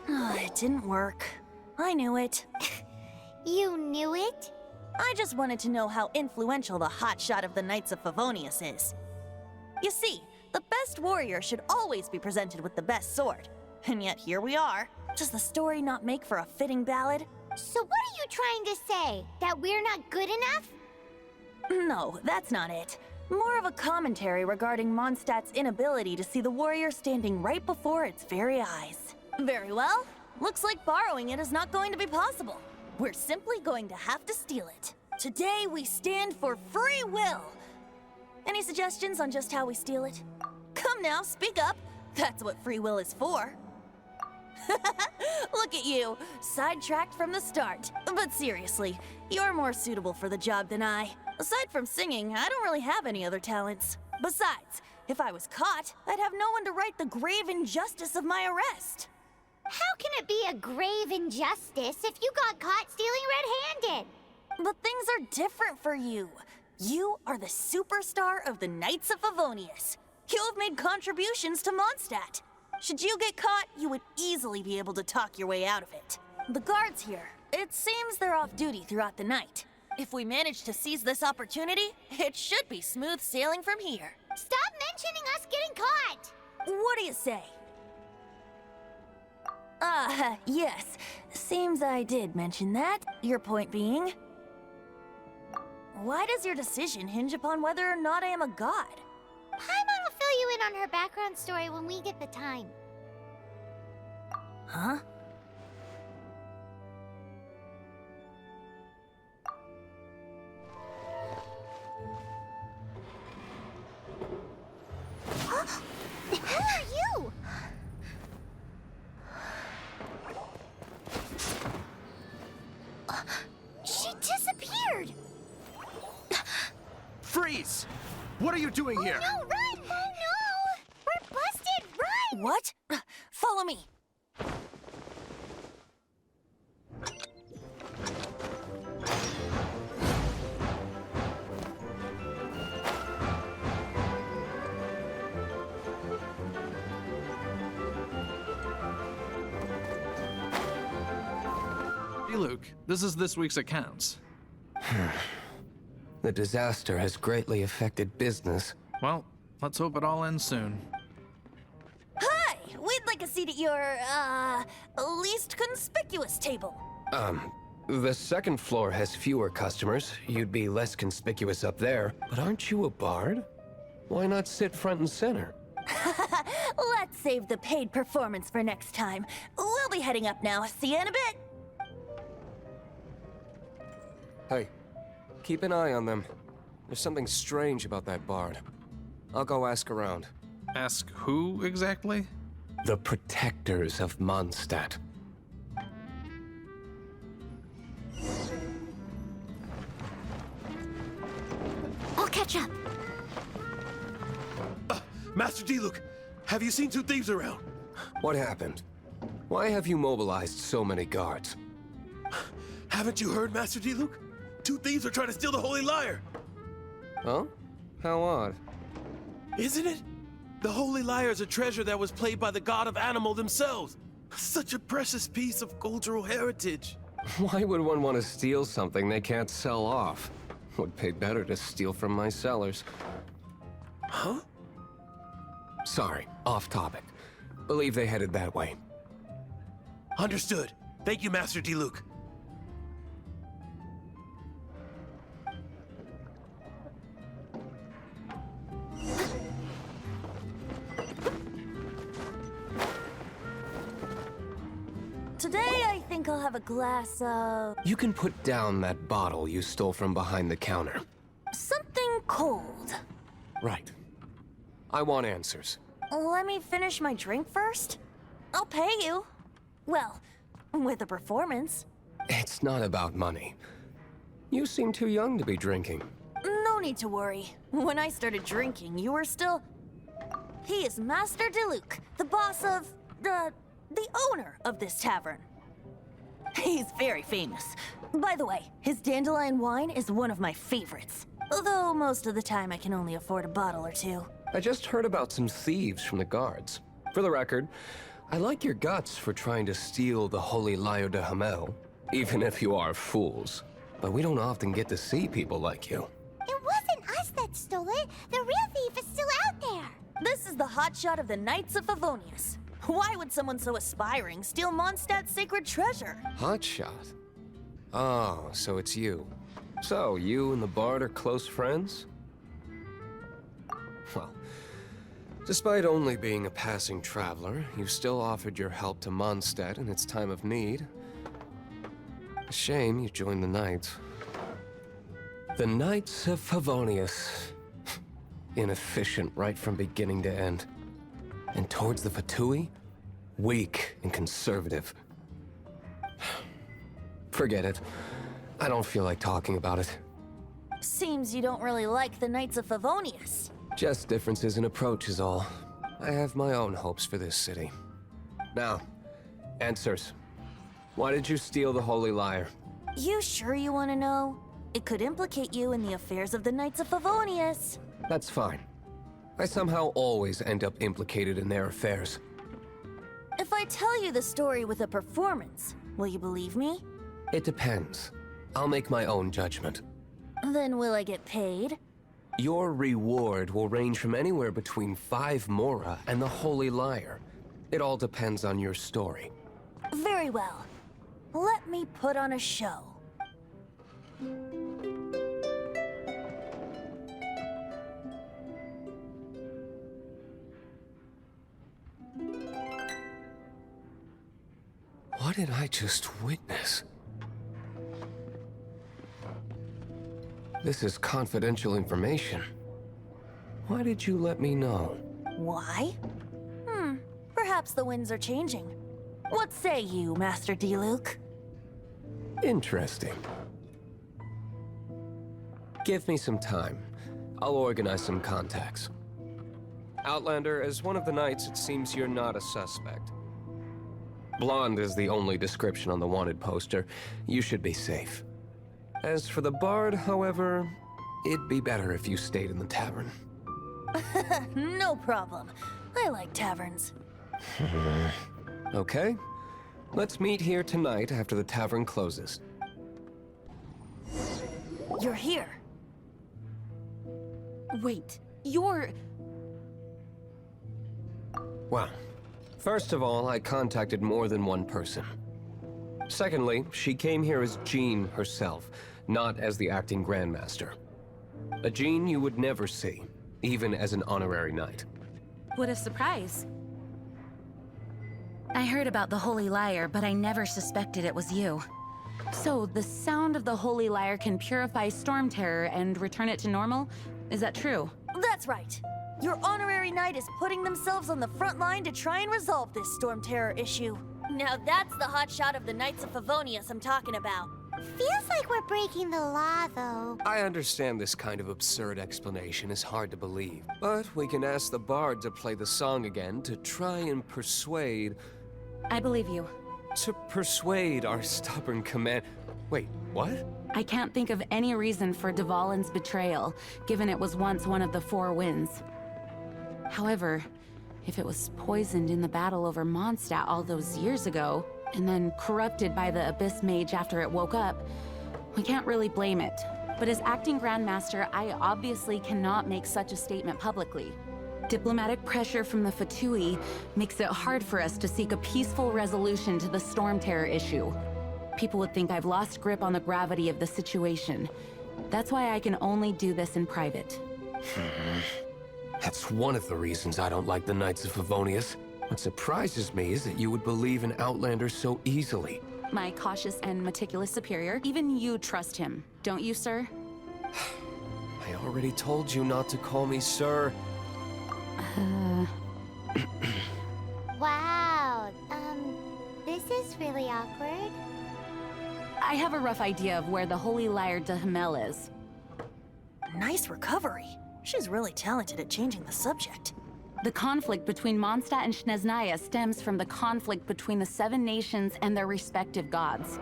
I: It didn't work. I knew it.
A: You knew it?
I: I just wanted to know how influential the hotshot of the Knights of Favonius is. You see, the best warrior should always be presented with the best sword. And yet here we are. Does the story not make for a fitting ballad?
A: So what are you trying to say? That we're not good enough?
I: No, that's not it. More of a commentary regarding Mondstadt's inability to see the warrior standing right before its very eyes. Very well. Looks like borrowing it is not going to be possible. We're simply going to have to steal it. Today we stand for free will. Any suggestions on just how we steal it? Come now, speak up. That's what free will is for. Look at you, sidetracked from the start. But seriously, you're more suitable for the job than I. Aside from singing, I don't really have any other talents. Besides, if I was caught, I'd have no one to right the grave injustice of my arrest.
A: How can it be a grave injustice if you got caught stealing red-handed?
I: But things are different for you. You are the superstar of the Knights of Favonius. You have made contributions to Mondstadt. Should you get caught, you would easily be able to talk your way out of it. The guards here, it seems they're off duty throughout the night. If we manage to seize this opportunity, it should be smooth sailing from here.
A: Stop mentioning us getting caught!
I: What do you say? Yes. Seems I did mention that. Your point being... Why does your decision hinge upon whether or not I am a god?
A: Paimon will fill you in on her background story when we get the time.
I: Huh?
A: Who are you? She disappeared!
K: Freeze! What are you doing here?
A: No, run! Oh no! We're busted! Run!
I: What? Follow me.
L: Hey Luke, this is this week's accounts.
H: The disaster has greatly affected business.
L: Well, let's hope it all ends soon.
I: Hi! We'd like a seat at your, least conspicuous table.
H: The second floor has fewer customers. You'd be less conspicuous up there. But aren't you a bard? Why not sit front and center?
I: Let's save the paid performance for next time. We'll be heading up now. See you in a bit.
H: Hey, keep an eye on them. There's something strange about that bard. I'll go ask around.
L: Ask who exactly?
H: The protectors of Mondstadt.
A: I'll catch up.
K: Master Diluc, have you seen two thieves around?
H: What happened? Why have you mobilized so many guards?
K: Haven't you heard, Master Diluc? Two thieves are trying to steal the Holy Lyre.
H: Huh? How odd.
K: Isn't it? The Holy Lyre is a treasure that was played by the god of animal themselves. Such a precious piece of cultural heritage.
H: Why would one want to steal something they can't sell off? Would pay better to steal from my sellers.
K: Huh?
H: Sorry, off topic. Believe they headed that way.
K: Understood. Thank you, Master Diluc.
I: Today, I think I'll have a glass of...
H: You can put down that bottle you stole from behind the counter.
I: something cold.
H: Right. I want answers.
I: Let me finish my drink first. I'll pay you. Well, with a performance.
H: It's not about money. You seem too young to be drinking.
I: No need to worry. When I started drinking, you were still... He is Master Diluc, the boss of... the owner of this tavern. He's very famous. By the way, his dandelion wine is one of my favorites. Although most of the time I can only afford a bottle or two.
H: I just heard about some thieves from the guards. For the record, I like your guts for trying to steal the Holy Lyre de Hamel, even if you are fools. But we don't often get to see people like you.
A: It wasn't us that stole it. The real thief is still out there.
I: This is the hotshot of the Knights of Favonius. Why would someone so aspiring steal Mondstadt's sacred treasure?
H: Hotshot? Oh, so it's you. So, you and the Bard are close friends? Well, despite only being a passing traveler, you still offered your help to Mondstadt in its time of need. A shame you joined the Knights. The Knights of Favonius. Inefficient right from beginning to end. And towards the Fatui, weak and conservative. Forget it. I don't feel like talking about it.
I: Seems you don't really like the Knights of Favonius.
H: Just differences in approach is all. I have my own hopes for this city. Now, answers. Why did you steal the Holy Lyre?
I: You sure you want to know? It could implicate you in the affairs of the Knights of Favonius.
H: That's fine. I somehow always end up implicated in their affairs.
I: If I tell you the story with a performance, will you believe me?
H: It depends. I'll make my own judgment.
I: Then will I get paid?
H: Your reward will range from anywhere between 5 mora and the Holy Liar. It all depends on your story.
I: Very well. Let me put on a show.
H: What did I just witness? This is confidential information. Why did you let me know?
I: Why? Perhaps the winds are changing. What say you, Master Diluc?
H: Interesting. Give me some time. I'll organize some contacts. Outlander, as one of the knights, it seems you're not a suspect. Blonde is the only description on the wanted poster. You should be safe. As for the bard, however, it'd be better if you stayed in the tavern.
I: No problem. I like taverns.
H: Okay. Let's meet here tonight after the tavern closes.
I: You're here.
B: Wait, you're...
H: Well, first of all, I contacted more than one person. Secondly, she came here as Jean herself, not as the acting Grandmaster. A Jean you would never see, even as an honorary knight.
B: What a surprise. I heard about the Holy Liar, but I never suspected it was you. So, the sound of the Holy Liar can purify Storm Terror and return it to normal? Is that true?
I: That's right. Your honorary knight is putting themselves on the front line to try and resolve this Storm Terror issue. Now that's the hot shot of the Knights of Favonius I'm talking about.
A: Feels like we're breaking the law, though.
H: I understand this kind of absurd explanation is hard to believe, but we can ask the bard to play the song again to try and persuade...
B: I believe you.
H: To persuade our stubborn command... Wait, what?
B: I can't think of any reason for Dvalin's betrayal, given it was once one of the 4 winds. However, if it was poisoned in the battle over Mondstadt all those years ago, and then corrupted by the Abyss Mage after it woke up, we can't really blame it. But as acting Grandmaster, I obviously cannot make such a statement publicly. Diplomatic pressure from the Fatui makes it hard for us to seek a peaceful resolution to the Storm Terror issue. People would think I've lost grip on the gravity of the situation. That's why I can only do this in private.
H: That's one of the reasons I don't like the Knights of Favonius. What surprises me is that you would believe in Outlander so easily.
B: My cautious and meticulous superior, even you trust him, don't you, sir?
H: I already told you not to call me sir.
A: Wow, this is really awkward.
B: I have a rough idea of where the Holy Liar de Hamel is.
I: Nice recovery. She's really talented at changing the subject.
B: The conflict between Mondstadt and Snezhnaya stems from the conflict between the 7 nations and their respective gods.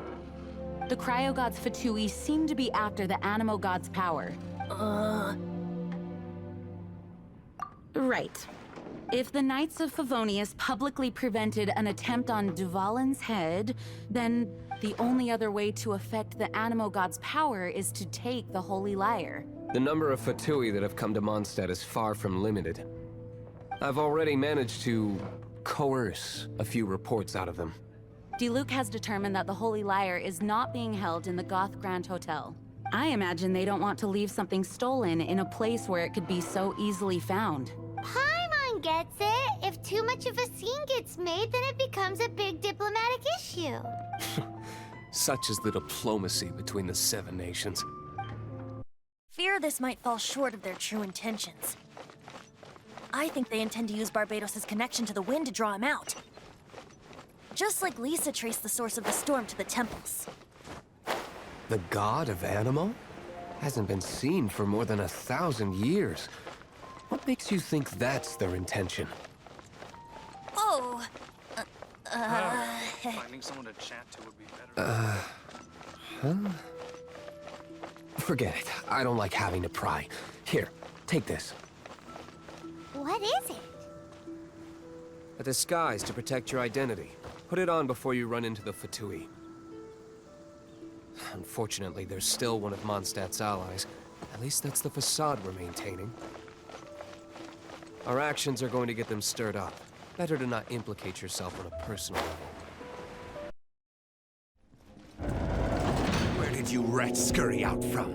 B: The cryo-gods Fatui seem to be after the animo god's power. Right. If the Knights of Favonius publicly prevented an attempt on Dvalin's head, then the only other way to affect the animo god's power is to take the Holy Liar.
H: The number of Fatui that have come to Mondstadt is far from limited. I've already managed to coerce a few reports out of them.
B: Diluc has determined that the Holy Liar is not being held in the Goth Grand Hotel. I imagine they don't want to leave something stolen in a place where it could be so easily found.
A: Paimon gets it. If too much of a scene gets made, then it becomes a big diplomatic issue.
H: Such is the diplomacy between the 7 nations.
I: Fear this might fall short of their true intentions. I think they intend to use Barbados' connection to the wind to draw him out. Just like Lisa traced the source of the storm to the temples.
H: The god of Animo? Hasn't been seen for more than 1,000 years. What makes you think that's their intention?
I: Oh!
L: Finding someone to chat to would be better.
H: Forget it. I don't like having to pry. Here, take this.
A: What is it?
H: A disguise to protect your identity. Put it on before you run into the Fatui. Unfortunately, there's still one of Mondstadt's allies. At least that's the facade we're maintaining. Our actions are going to get them stirred up. Better to not implicate yourself on a personal level.
M: Where did you rats scurry out from?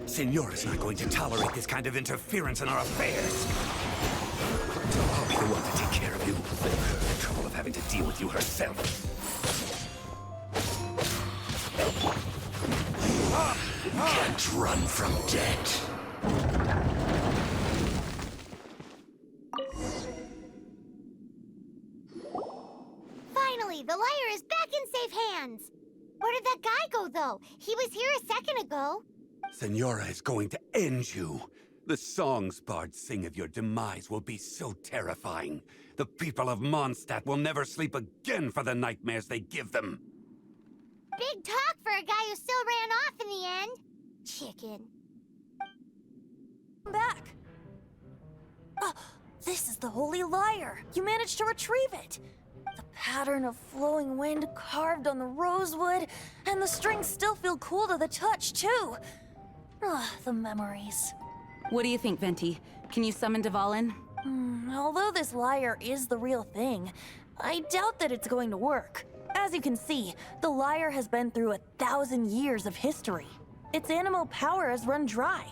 M: Señora's not going to tolerate this kind of interference in our affairs. I'll be the one to take care of you. Save her the trouble of having to deal with you herself. You can't run from death.
A: Finally, the Lair is back in safe hands. Where did that guy go, though? He was here a second ago.
M: Señora is going to end you. The songs bards sing of your demise will be so terrifying. The people of Mondstadt will never sleep again for the nightmares they give them.
A: Big talk for a guy who still ran off in the end. Chicken.
I: I'm back. Oh, this is the Holy Lyre. You managed to retrieve it. The pattern of flowing wind carved on the rosewood, and the strings still feel cool to the touch, too. The memories.
B: What do you think, Venti? Can you summon Dvalin?
I: Although this lyre is the real thing, I doubt that it's going to work. As you can see, the lyre has been through 1,000 years of history. Its animal power has run dry.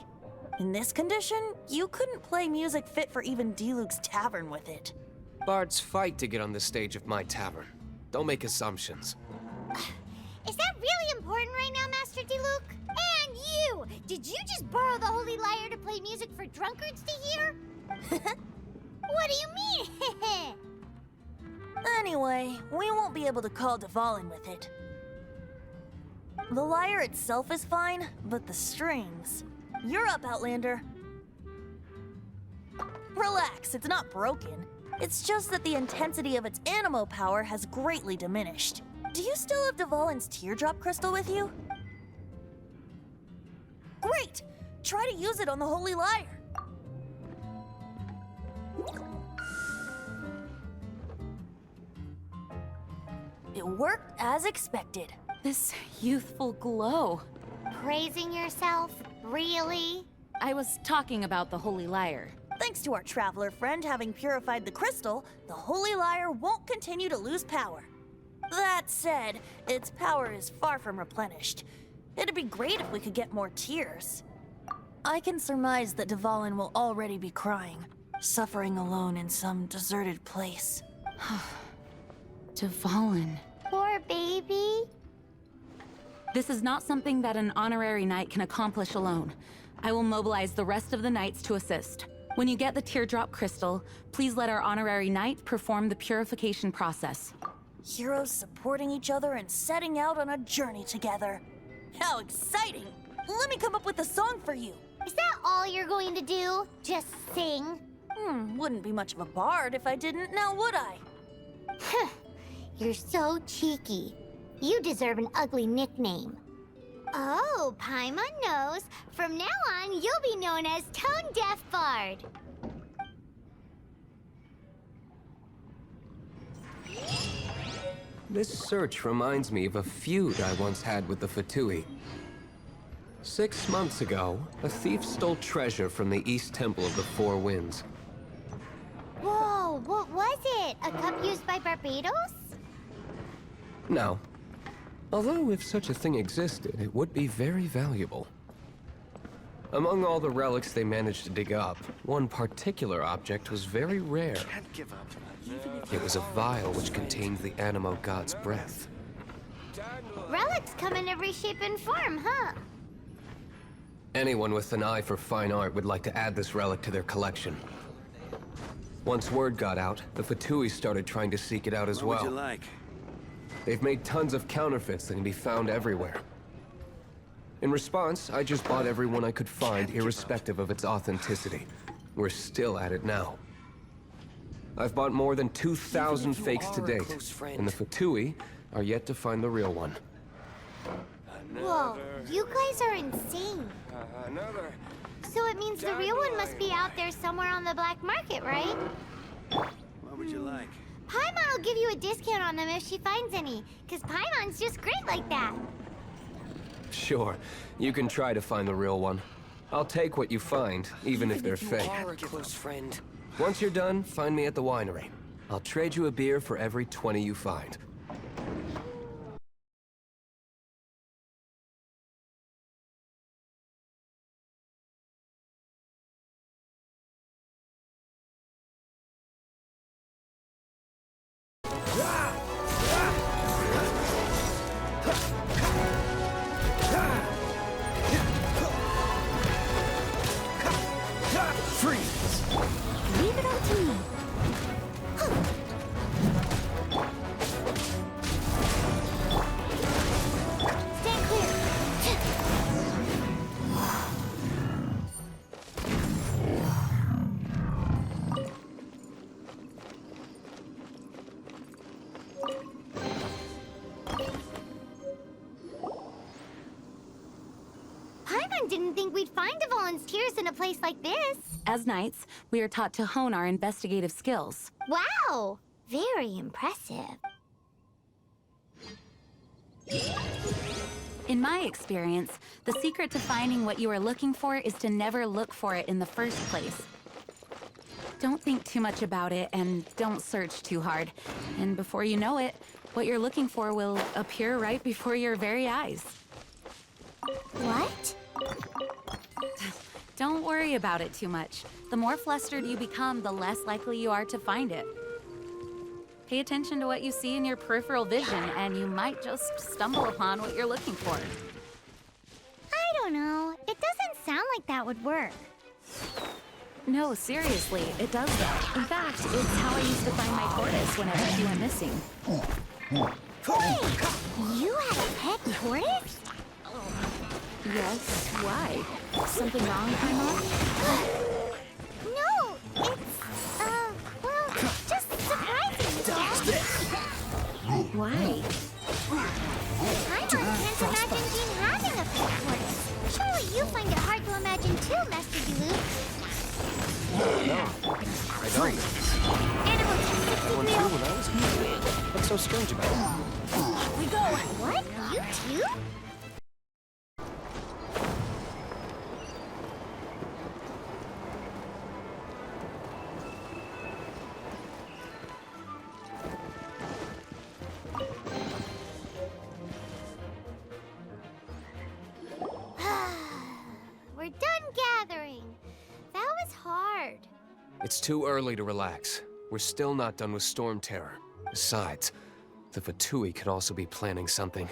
I: In this condition, you couldn't play music fit for even Diluc's tavern with it.
H: Bards fight to get on the stage of my tavern. Don't make assumptions.
A: Is that really important right now, Master Diluc? And you! Did you just borrow the Holy Lyre to play music for drunkards to hear? What do you mean?
I: Anyway, we won't be able to call Dvalin with it. The lyre itself is fine, but the strings... You're up, Outlander. Relax, it's not broken. It's just that the intensity of its animo power has greatly diminished. Do you still have Dvalin's teardrop crystal with you? Great! Try to use it on the Holy Lyre. It worked as expected.
B: This youthful glow.
A: Praising yourself? Really?
B: I was talking about the Holy Lyre.
I: Thanks to our traveler friend having purified the crystal, the Holy Lyre won't continue to lose power. That said, its power is far from replenished. It'd be great if we could get more tears. I can surmise that Dvalin will already be crying, suffering alone in some deserted place.
B: Dvalin.
A: Poor baby.
B: This is not something that an honorary knight can accomplish alone. I will mobilize the rest of the knights to assist. When you get the teardrop crystal, please let our honorary knight perform the purification process.
I: Heroes supporting each other and setting out on a journey together. How exciting! Let me come up with a song for you.
A: Is that all you're going to do? Just sing?
I: Wouldn't be much of a bard if I didn't, now would I?
A: You're so cheeky. You deserve an ugly nickname. Oh, Paimon knows. From now on, you'll be known as Tone Deaf Bard.
H: This search reminds me of a feud I once had with the Fatui. 6 months ago, a thief stole treasure from the East Temple of the Four Winds.
A: Whoa, what was it? A cup used by Barbados?
H: No. Although if such a thing existed, it would be very valuable. Among all the relics they managed to dig up, one particular object was very rare.
L: Can't give up.
H: It was a vial which contained the Animo God's breath.
A: Relics come in every shape and form, huh?
H: Anyone with an eye for fine art would like to add this relic to their collection. Once word got out, the Fatui started trying to seek it out as well.
K: What would you like?
H: They've made tons of counterfeits that can be found everywhere. In response, I just bought everyone I could find, irrespective of its authenticity. We're still at it now. I've bought more than 2,000 fakes to date, and the Fatui are yet to find the real one.
A: Whoa, you guys are insane. So it means the real one must be out there somewhere on the black market, right?
K: would you like?
A: Paimon will give you a discount on them if she finds any, because Paimon's just great like that.
H: Sure, you can try to find the real one. I'll take what you find, even if they're fake.
F: You are a close friend.
H: Once you're done, find me at the winery. I'll trade you a beer for every 20 you find.
A: Leave it up to me. Stand clear. Paimon didn't think we'd find the volunteers in a place like this.
B: As knights, we are taught to hone our investigative skills.
A: Wow! Very impressive.
B: In my experience, the secret to finding what you are looking for is to never look for it in the first place. Don't think too much about it and don't search too hard. And before you know it, what you're looking for will appear right before your very eyes.
A: What?
B: Don't worry about it too much. The more flustered you become, the less likely you are to find it. Pay attention to what you see in your peripheral vision, and you might just stumble upon what you're looking for.
A: I don't know. It doesn't sound like that would work.
B: No, seriously, it does though. In fact, it's how I used to find my tortoise whenever she went missing.
A: Wait! You had a pet tortoise?
B: Yes, why? Something wrong, Paimon?
A: No, it's, well, just surprising, Dad.
B: Why?
A: Paimon can't imagine Jean having a pet tortoise. Surely you find it hard to imagine too, Master Diluc.
H: No, I don't.
A: Animal tested
H: One too when I was a kid. What's so strange about it?
A: We go. What? You too? We're done gathering. That was hard.
H: It's too early to relax. We're still not done with Storm Terror. Besides, the Fatui could also be planning something.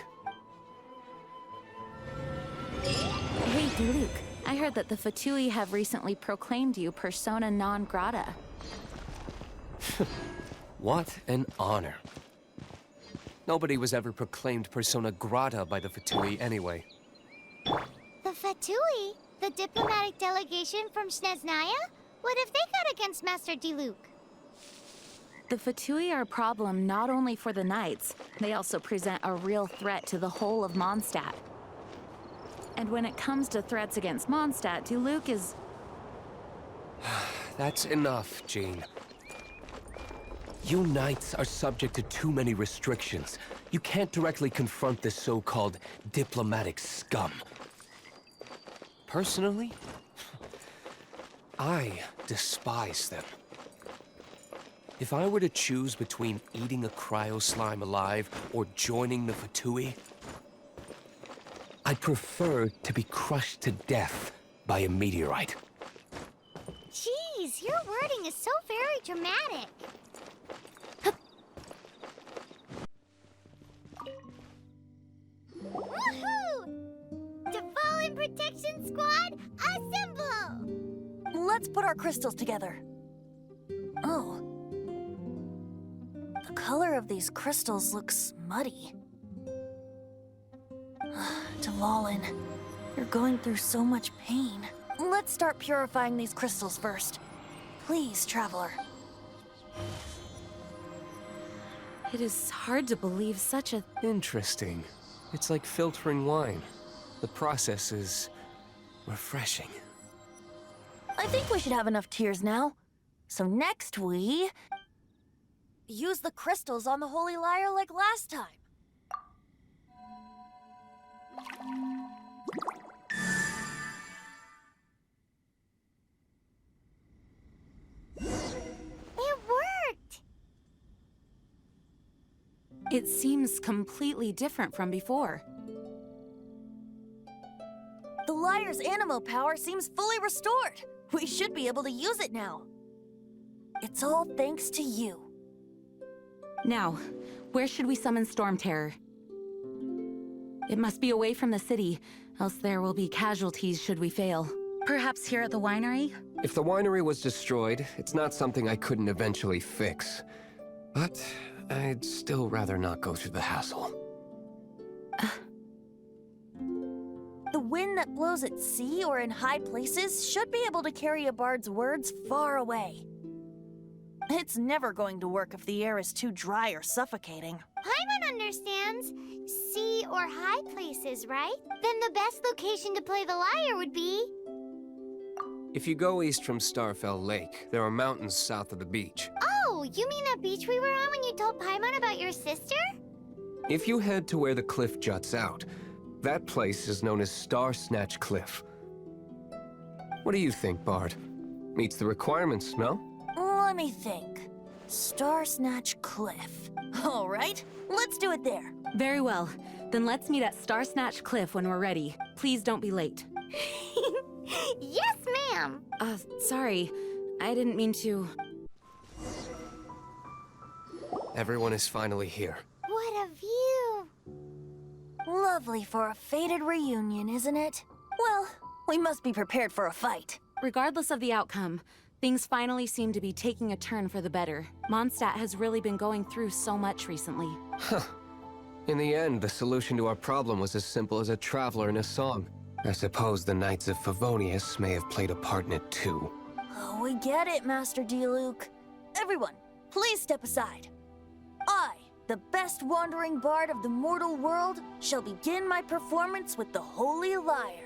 B: Hey, Diluc, I heard that the Fatui have recently proclaimed you persona non grata.
H: What an honor. Nobody was ever proclaimed persona grata by the Fatui anyway.
A: The Fatui? The diplomatic delegation from Snezhnaya? What have they got against Master Diluc?
B: The Fatui are a problem not only for the knights, they also present a real threat to the whole of Mondstadt. And when it comes to threats against Mondstadt, Diluc is...
H: That's enough, Jean. You knights are subject to too many restrictions. You can't directly confront this so-called diplomatic scum. Personally, I despise them. If I were to choose between eating a cryo slime alive or joining the Fatui, I'd prefer to be crushed to death by a meteorite.
A: Jeez, your wording is so very dramatic. Woohoo! Fallen Protection Squad, assemble!
I: Let's put our crystals together. Oh. The color of these crystals looks muddy. Dvalin, you're going through so much pain. Let's start purifying these crystals first. Please, Traveler.
B: It is hard to believe such a...
H: Interesting. It's like filtering wine. The process is refreshing.
I: I think we should have enough tears now. So next we... use the crystals on the Holy Lyre like last time.
A: It worked!
B: It seems completely different from before.
I: The Lyre's animo power seems fully restored. We should be able to use it now. It's all thanks to you.
B: Now, where should we summon Storm Terror? It must be away from the city, else there will be casualties should we fail. Perhaps here at the winery?
H: If the winery was destroyed, it's not something I couldn't eventually fix. But I'd still rather not go through the hassle.
I: The wind that blows at sea or in high places should be able to carry a bard's words far away. It's never going to work if the air is too dry or suffocating.
A: Paimon understands. Sea or high places, right? Then the best location to play the lyre would be...
H: If you go east from Starfell Lake, there are mountains south of the beach.
A: Oh, you mean that beach we were on when you told Paimon about your sister?
H: If you head to where the cliff juts out, that place is known as Star Snatch Cliff. What do you think, Bard? Meets the requirements, no?
I: Let me think. Star Snatch Cliff. All right, let's do it there.
B: Very well. Then let's meet at Star Snatch Cliff when we're ready. Please don't be late.
A: Yes, ma'am!
B: Sorry. I didn't mean to...
H: Everyone is finally here.
A: What a view!
I: Lovely for a fated reunion, isn't it? Well, we must be prepared for a fight.
B: Regardless of the outcome, things finally seem to be taking a turn for the better. Mondstadt has really been going through so much recently.
H: Huh. In the end, the solution to our problem was as simple as a traveler in a song. I suppose the Knights of Favonius may have played a part in it too.
I: Oh, we get it, Master Diluc. Everyone, please step aside. I, the best wandering bard of the mortal world, shall begin my performance with the Holy Lyre.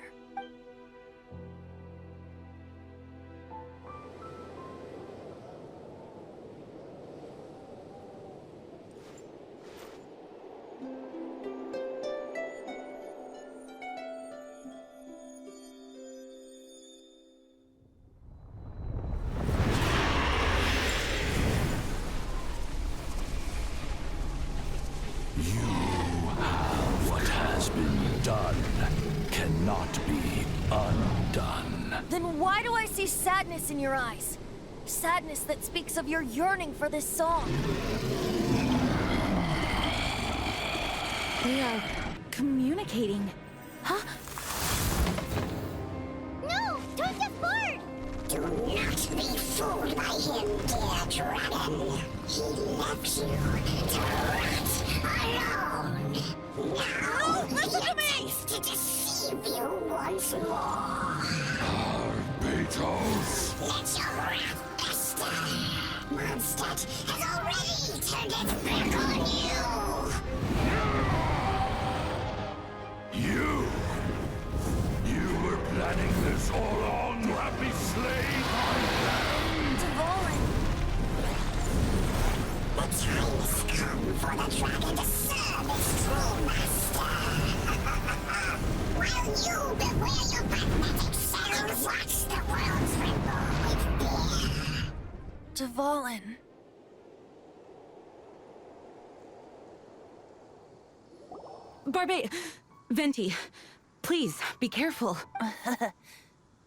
I: Then why do I see sadness in your eyes? Sadness that speaks of your yearning for this song.
B: They are communicating. Huh?
A: No! Don't get bored!
N: Do not be fooled by him, dear dragon. He left you to rot alone. Now he attempts to deceive you once more.
M: Beetles!
N: Let your wrath fester. Mondstadt has already turned its back on you.
M: You were planning this all along to have me slain by them!
N: Dvorin! The time has come for the dragon to serve its true master. While you beware your pathetic selves, watch the world tremble with fear.
I: Dvorin.
B: Venti, please, be careful.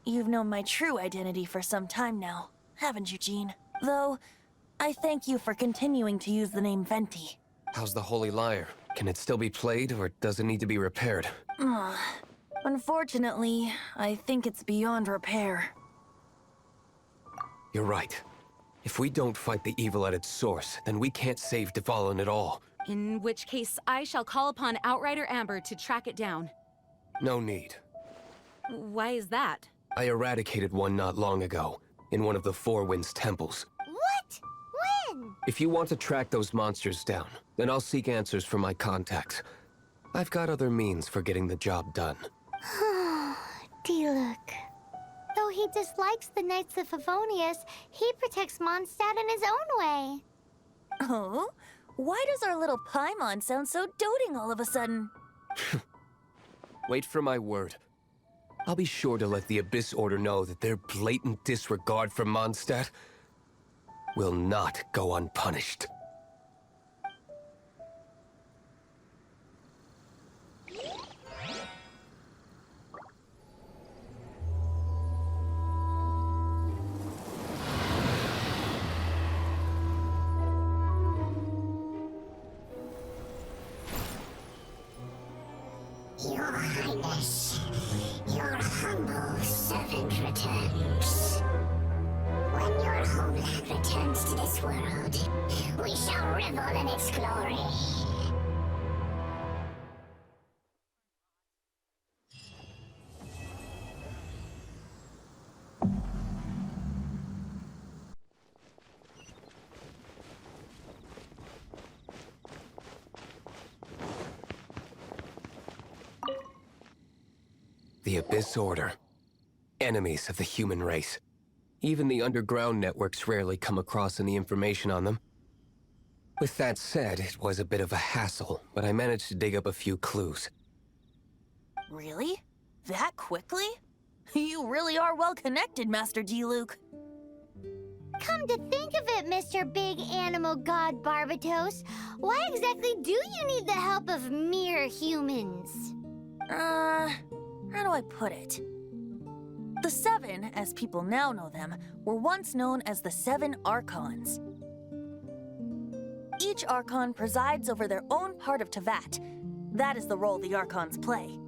I: You've known my true identity for some time now, haven't you, Jean? Though, I thank you for continuing to use the name Venti.
H: How's the Holy Lyre? Can it still be played, or does it need to be repaired?
I: Unfortunately, I think it's beyond repair.
H: You're right. If we don't fight the evil at its source, then we can't save Dvalin at all.
B: In which case, I shall call upon Outrider Amber to track it down.
H: No need.
B: Why is that?
H: I eradicated one not long ago, in one of the Four Winds temples.
A: What? When?
H: If you want to track those monsters down, then I'll seek answers from my contacts. I've got other means for getting the job done.
A: Diluc. Though he dislikes the Knights of Favonius, he protects Mondstadt in his own way.
I: Oh? Why does our little Paimon sound so doting all of a sudden?
H: Wait for my word. I'll be sure to let the Abyss Order know that their blatant disregard for Mondstadt will not go unpunished.
N: Your Highness, your humble servant returns. When your homeland returns to this world, we shall revel in its glory.
H: The Abyss Order. Enemies of the human race. Even the underground networks rarely come across any information on them. With that said, it was a bit of a hassle, but I managed to dig up a few clues.
I: Really? That quickly? You really are well connected, Master D-Luke.
A: Come to think of it, Mr. Big Animal God Barbatos, why exactly do you need the help of mere humans?
I: How do I put it? The Seven, as people now know them, were once known as the Seven Archons. Each Archon presides over their own part of Teyvat. That is the role the Archons play.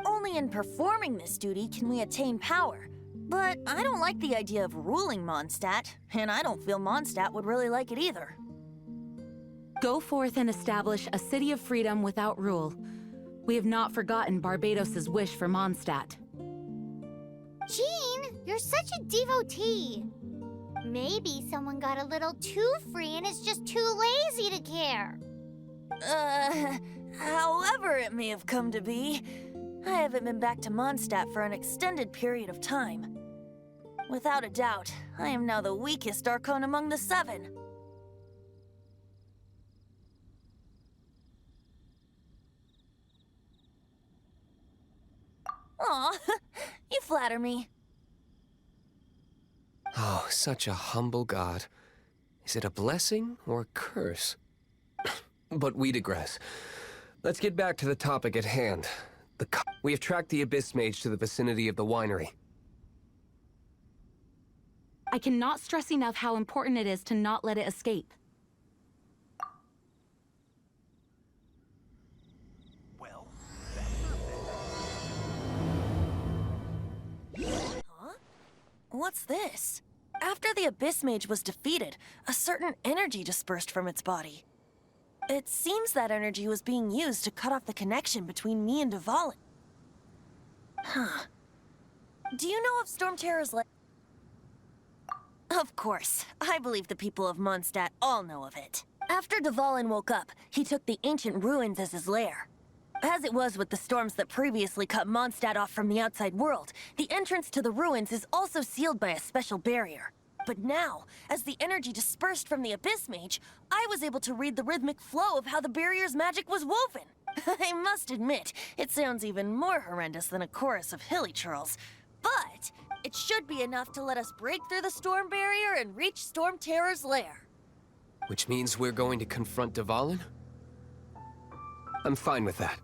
I: Only in performing this duty can we attain power. But I don't like the idea of ruling Mondstadt, and I don't feel Mondstadt would really like it either.
B: Go forth and establish a city of freedom without rule. We have not forgotten Barbatos' wish for Mondstadt.
A: Jean, you're such a devotee. Maybe someone got a little too free and is just too lazy to care.
I: However it may have come to be, I haven't been back to Mondstadt for an extended period of time. Without a doubt, I am now the weakest Archon among the Seven. Aw, you flatter me.
H: Oh, such a humble god. Is it a blessing or a curse? But we digress. Let's get back to the topic at hand. We have tracked the Abyss Mage to the vicinity of the winery.
B: I cannot stress enough how important it is to not let it escape.
L: Well,
I: Huh? What's this? After the Abyss Mage was defeated, a certain energy dispersed from its body. It seems that energy was being used to cut off the connection between me and Dvalin. Huh. Do you know of Storm Terror's Lair? Of course. I believe the people of Mondstadt all know of it. After Dvalin woke up, he took the ancient ruins as his lair. As it was with the storms that previously cut Mondstadt off from the outside world, the entrance to the ruins is also sealed by a special barrier. But now, as the energy dispersed from the Abyss Mage, I was able to read the rhythmic flow of how the barrier's magic was woven. I must admit, it sounds even more horrendous than a chorus of hilly churls. But it should be enough to let us break through the storm barrier and reach Storm Terror's lair.
H: Which means we're going to confront Dvalin? I'm fine with that.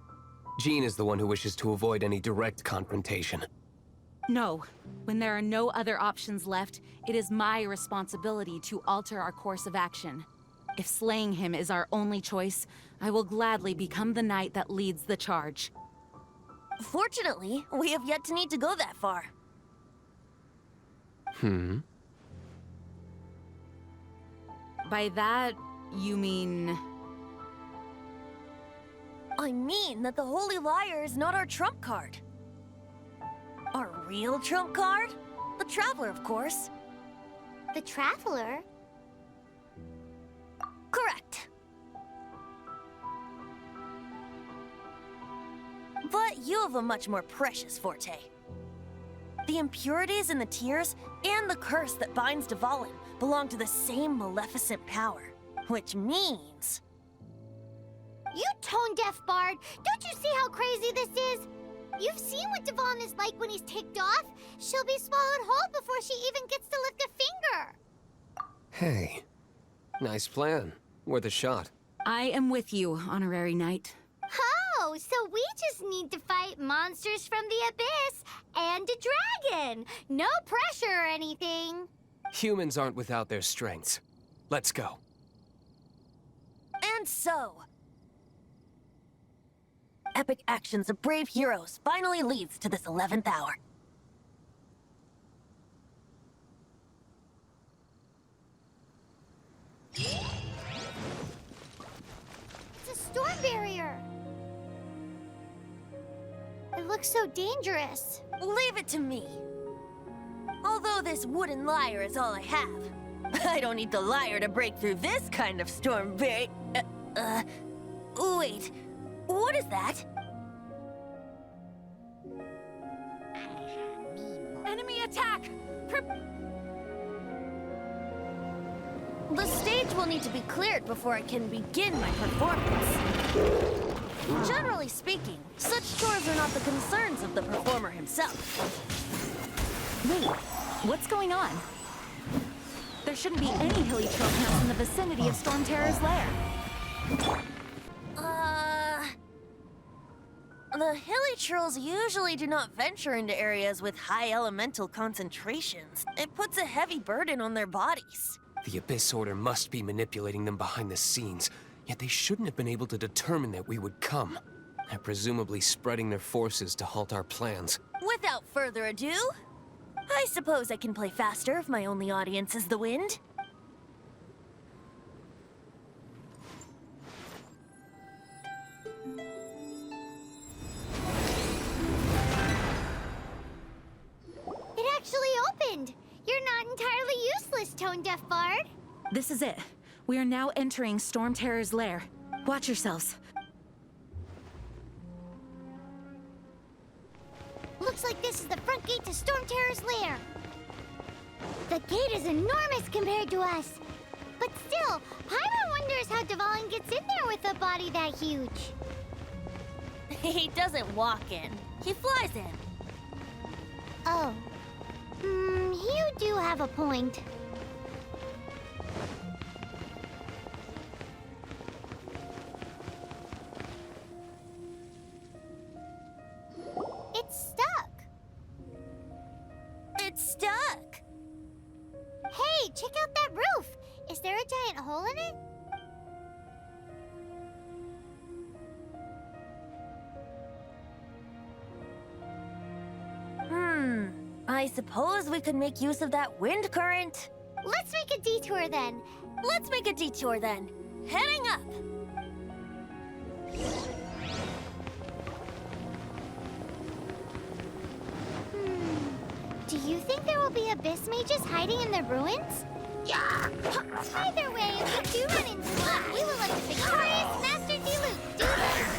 H: Jean is the one who wishes to avoid any direct confrontation.
B: No. When there are no other options left, it is my responsibility to alter our course of action. If slaying him is our only choice, I will gladly become the knight that leads the charge.
I: Fortunately, we have yet to need to go that far.
B: By that, you mean...
I: I mean that the Holy Liar is not our trump card. Our real trump card? The Traveler, of course.
A: The Traveler?
I: Correct. But you have a much more precious forte. The impurities in the tears and the curse that binds Dvalin belong to the same maleficent power. Which means...
A: You tone-deaf bard! Don't you see how crazy this is? You've seen what Devon is like when he's ticked off. She'll be swallowed whole before she even gets to lift a finger.
H: Hey, nice plan. Worth a shot.
B: I am with you, Honorary Knight.
A: Oh, so we just need to fight monsters from the abyss and a dragon. No pressure or anything.
H: Humans aren't without their strengths. Let's go.
I: And so... epic actions of brave heroes finally leads to this 11th hour.
A: It's a storm barrier. It looks so dangerous.
I: Leave it to me. Although this wooden lyre is all I have, I don't need the lyre to break through this kind of storm barrier. Wait, what is that?
B: Enemy attack!
I: The stage will need to be cleared before I can begin my performance. Generally speaking, such chores are not the concerns of the performer himself.
B: Wait, what's going on? There shouldn't be any hilly troll camps in the vicinity of Storm Terror's lair.
I: The hilly trolls usually do not venture into areas with high elemental concentrations. It puts a heavy burden on their bodies.
H: The Abyss Order must be manipulating them behind the scenes, yet they shouldn't have been able to determine that we would come. They're presumably spreading their forces to halt our plans.
I: Without further ado, I suppose I can play faster if my only audience is the wind.
A: It actually opened! You're not entirely useless, tone-deaf bard.
B: This is it. We are now entering Storm Terror's lair. Watch yourselves.
A: Looks like this is the front gate to Storm Terror's lair. The gate is enormous compared to us. But still, Paimon wonders how Devon gets in there with a body that huge.
I: He doesn't walk in. He flies in.
A: Oh. You do have a point. It's stuck.
I: It's stuck.
A: Hey, check out that roof. Is there a giant hole in it?
I: I suppose we could make use of that wind current.
A: Let's make a detour then.
I: Heading up.
A: Do you think there will be abyss mages hiding in the ruins? Yeah. Either way, if we do run into one, we will let the victorious Master Diluc do this.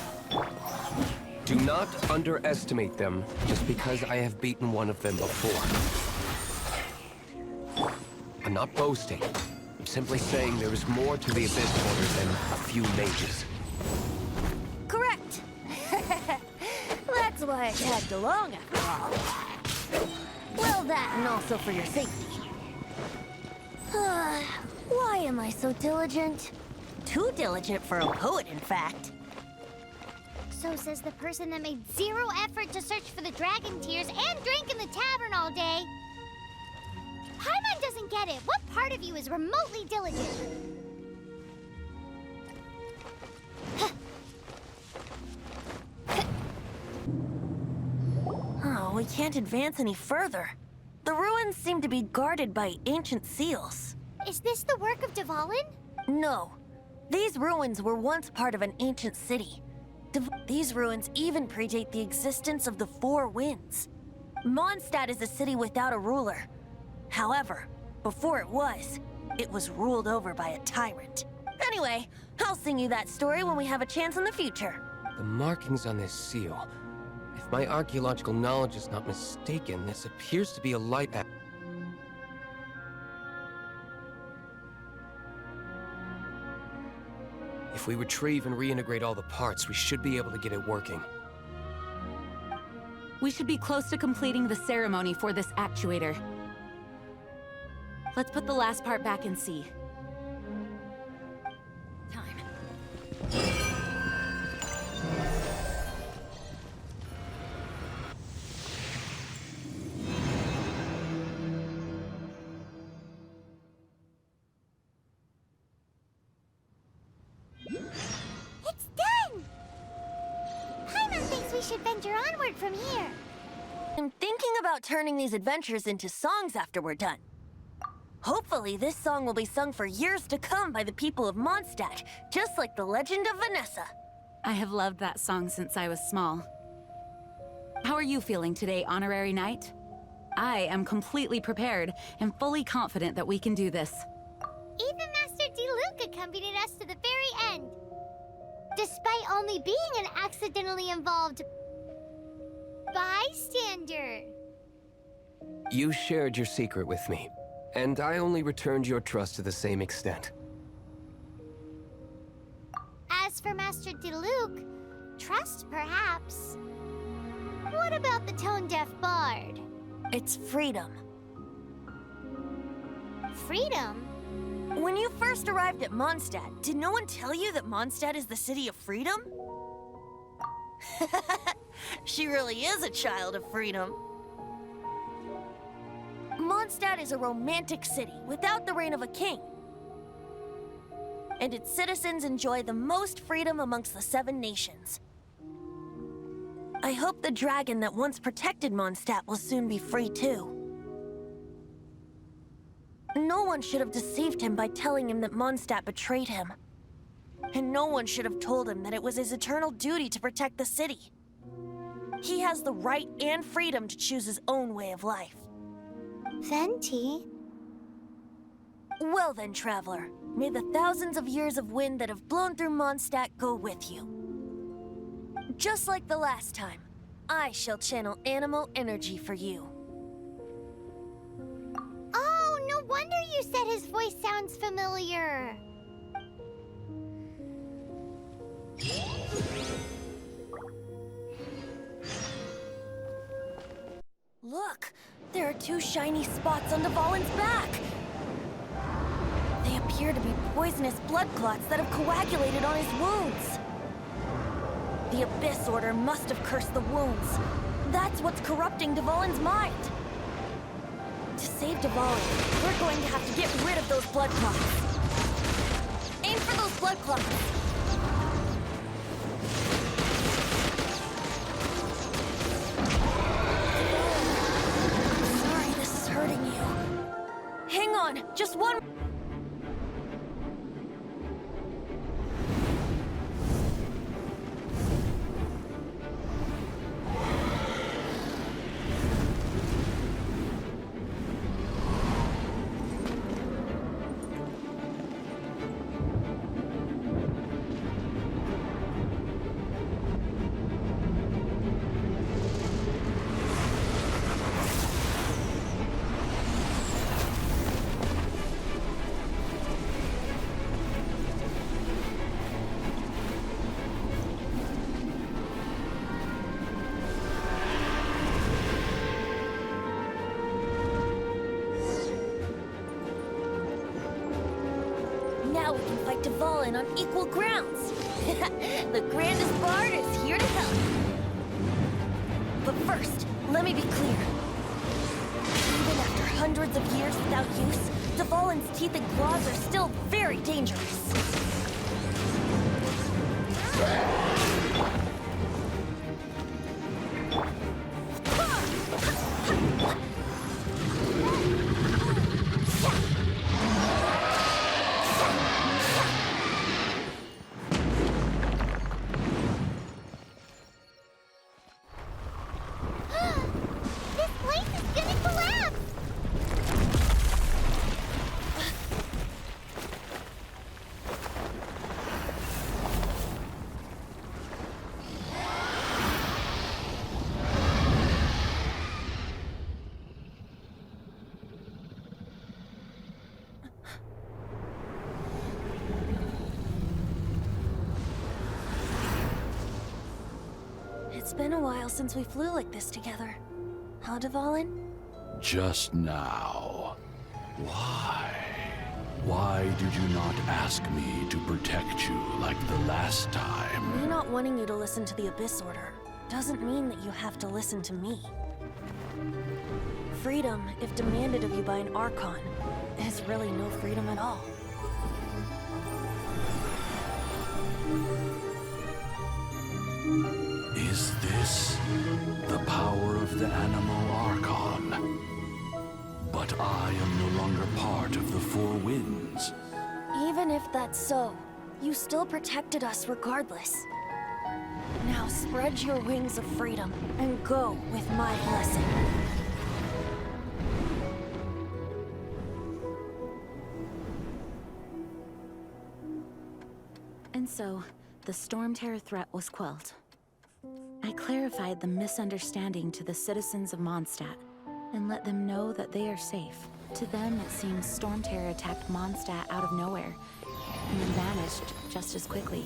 H: Do not underestimate them, just because I have beaten one of them before. I'm not boasting. I'm simply saying there is more to the Abyss Order than a few mages.
I: Correct. That's why I tagged along after all. Well, that and also for your safety. Why am I so diligent? Too diligent for a poet, in fact.
A: So says the person that made zero effort to search for the dragon tears and drank in the tavern all day. Paimon doesn't get it. What part of you is remotely diligent?
I: Oh, we can't advance any further. The ruins seem to be guarded by ancient seals.
A: Is this the work of Dvalin?
I: No. These ruins were once part of an ancient city. These ruins even predate the existence of the Four Winds. Mondstadt is a city without a ruler. However, before it was ruled over by a tyrant. Anyway, I'll sing you that story when we have a chance in the future.
H: The markings on this seal. If my archaeological knowledge is not mistaken, this appears to be a light. If we retrieve and reintegrate all the parts, we should be able to get it working.
B: We should be close to completing the ceremony for this actuator. Let's put the last part back and see.
A: It's done! Paimon thinks we should venture onward from here.
I: I'm thinking about turning these adventures into songs after we're done. Hopefully, this song will be sung for years to come by the people of Mondstadt, just like the legend of Vanessa.
B: I have loved that song since I was small. How are you feeling today, Honorary Knight? I am completely prepared and fully confident that we can do this.
A: Even Master Diluc accompanied us to the very end. Despite only being an accidentally involved bystander.
H: You shared your secret with me, and I only returned your trust to the same extent.
A: As for Master Diluc, trust perhaps. What about the tone-deaf bard?
I: It's freedom.
A: Freedom?
I: When you first arrived at Mondstadt, did no one tell you that Mondstadt is the city of freedom? She really is a child of freedom. Mondstadt is a romantic city without the reign of a king. And its citizens enjoy the most freedom amongst the 7 nations. I hope the dragon that once protected Mondstadt will soon be free too. No one should have deceived him by telling him that Mondstadt betrayed him. And no one should have told him that it was his eternal duty to protect the city. He has the right and freedom to choose his own way of life.
A: Venti?
I: Well then, traveler, may the thousands of years of wind that have blown through Mondstadt go with you. Just like the last time, I shall channel animal energy for you.
A: Oh, no wonder you said his voice sounds familiar.
I: Look, there are 2 shiny spots on Dvalin's back. They appear to be poisonous blood clots that have coagulated on his wounds. The Abyss Order must have cursed the wounds. That's what's corrupting Dvalin's mind. To save Dvalin, we're going to have to get rid of those blood clots. Aim for those blood clots. I'm sorry this is hurting you. Hang on, just one... Now we can fight Dvalin on equal grounds. The grandest bard is here to help. But first, let me be clear. Even after hundreds of years without use, Dvalin's teeth and claws are still very dangerous.
A: This place is gonna collapse!
I: It's been a while since we flew like this together. Huh, Dvalin?
O: Just now. Why? Why did you not ask me to protect you like the last time?
I: Me not wanting you to listen to the Abyss Order doesn't mean that you have to listen to me. Freedom, if demanded of you by an Archon, is really no freedom at all.
O: Is this the power of the animal Archon? But I am no longer part of the Four Winds.
I: Even if that's so, you still protected us regardless. Now spread your wings of freedom and go with my blessing.
B: And so, the Storm Terror threat was quelled. I clarified the misunderstanding to the citizens of Mondstadt, and let them know that they are safe. To them, it seems Storm Terror attacked Mondstadt out of nowhere, and then vanished just as quickly.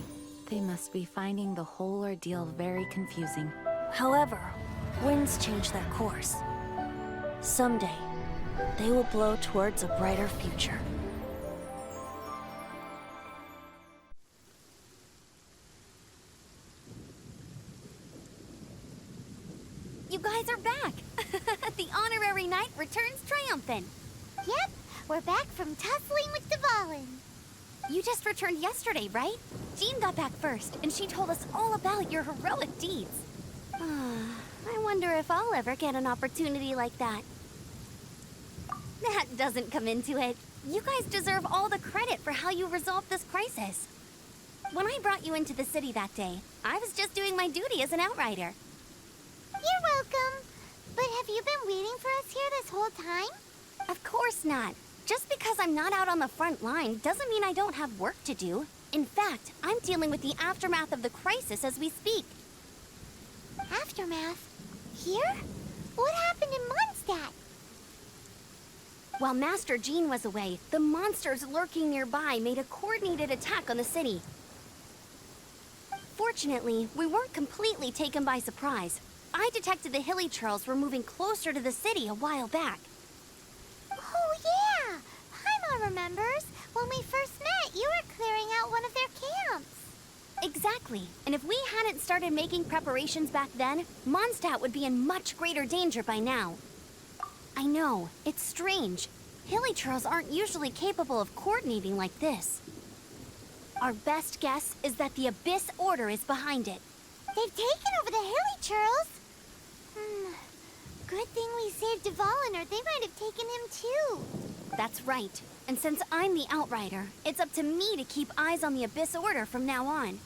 B: They must be finding the whole ordeal very confusing.
I: However, winds change their course. Someday, they will blow towards a brighter future.
E: You guys are back! The honorary knight returns triumphant.
A: Yep, we're back from tussling with Dvalin.
E: You just returned yesterday, right? Jean got back first, and she told us all about your heroic deeds. I wonder if I'll ever get an opportunity like that. That doesn't come into it. You guys deserve all the credit for how you resolved this crisis. When I brought you into the city that day, I was just doing my duty as an outrider.
A: You're welcome. But have you been waiting for us here this whole time?
E: Of course not. Just because I'm not out on the front line doesn't mean I don't have work to do. In fact, I'm dealing with the aftermath of the crisis as we speak.
A: Aftermath? Here? What happened in Mondstadt?
E: While Master Jean was away, the monsters lurking nearby made a coordinated attack on the city. Fortunately, we weren't completely taken by surprise. I detected the Hilly Churls were moving closer to the city a while back.
A: Oh yeah! Paimon remembers. When we first met, you were clearing out one of their camps.
E: Exactly. And if we hadn't started making preparations back then, Mondstadt would be in much greater danger by now. I know, it's strange. Hilly Churls aren't usually capable of coordinating like this. Our best guess is that the Abyss Order is behind it.
A: They've taken over the Hilly Churls. Good thing we saved Dvalin, or they might have taken him too.
E: That's right. And since I'm the Outrider, it's up to me to keep eyes on the Abyss Order from now on.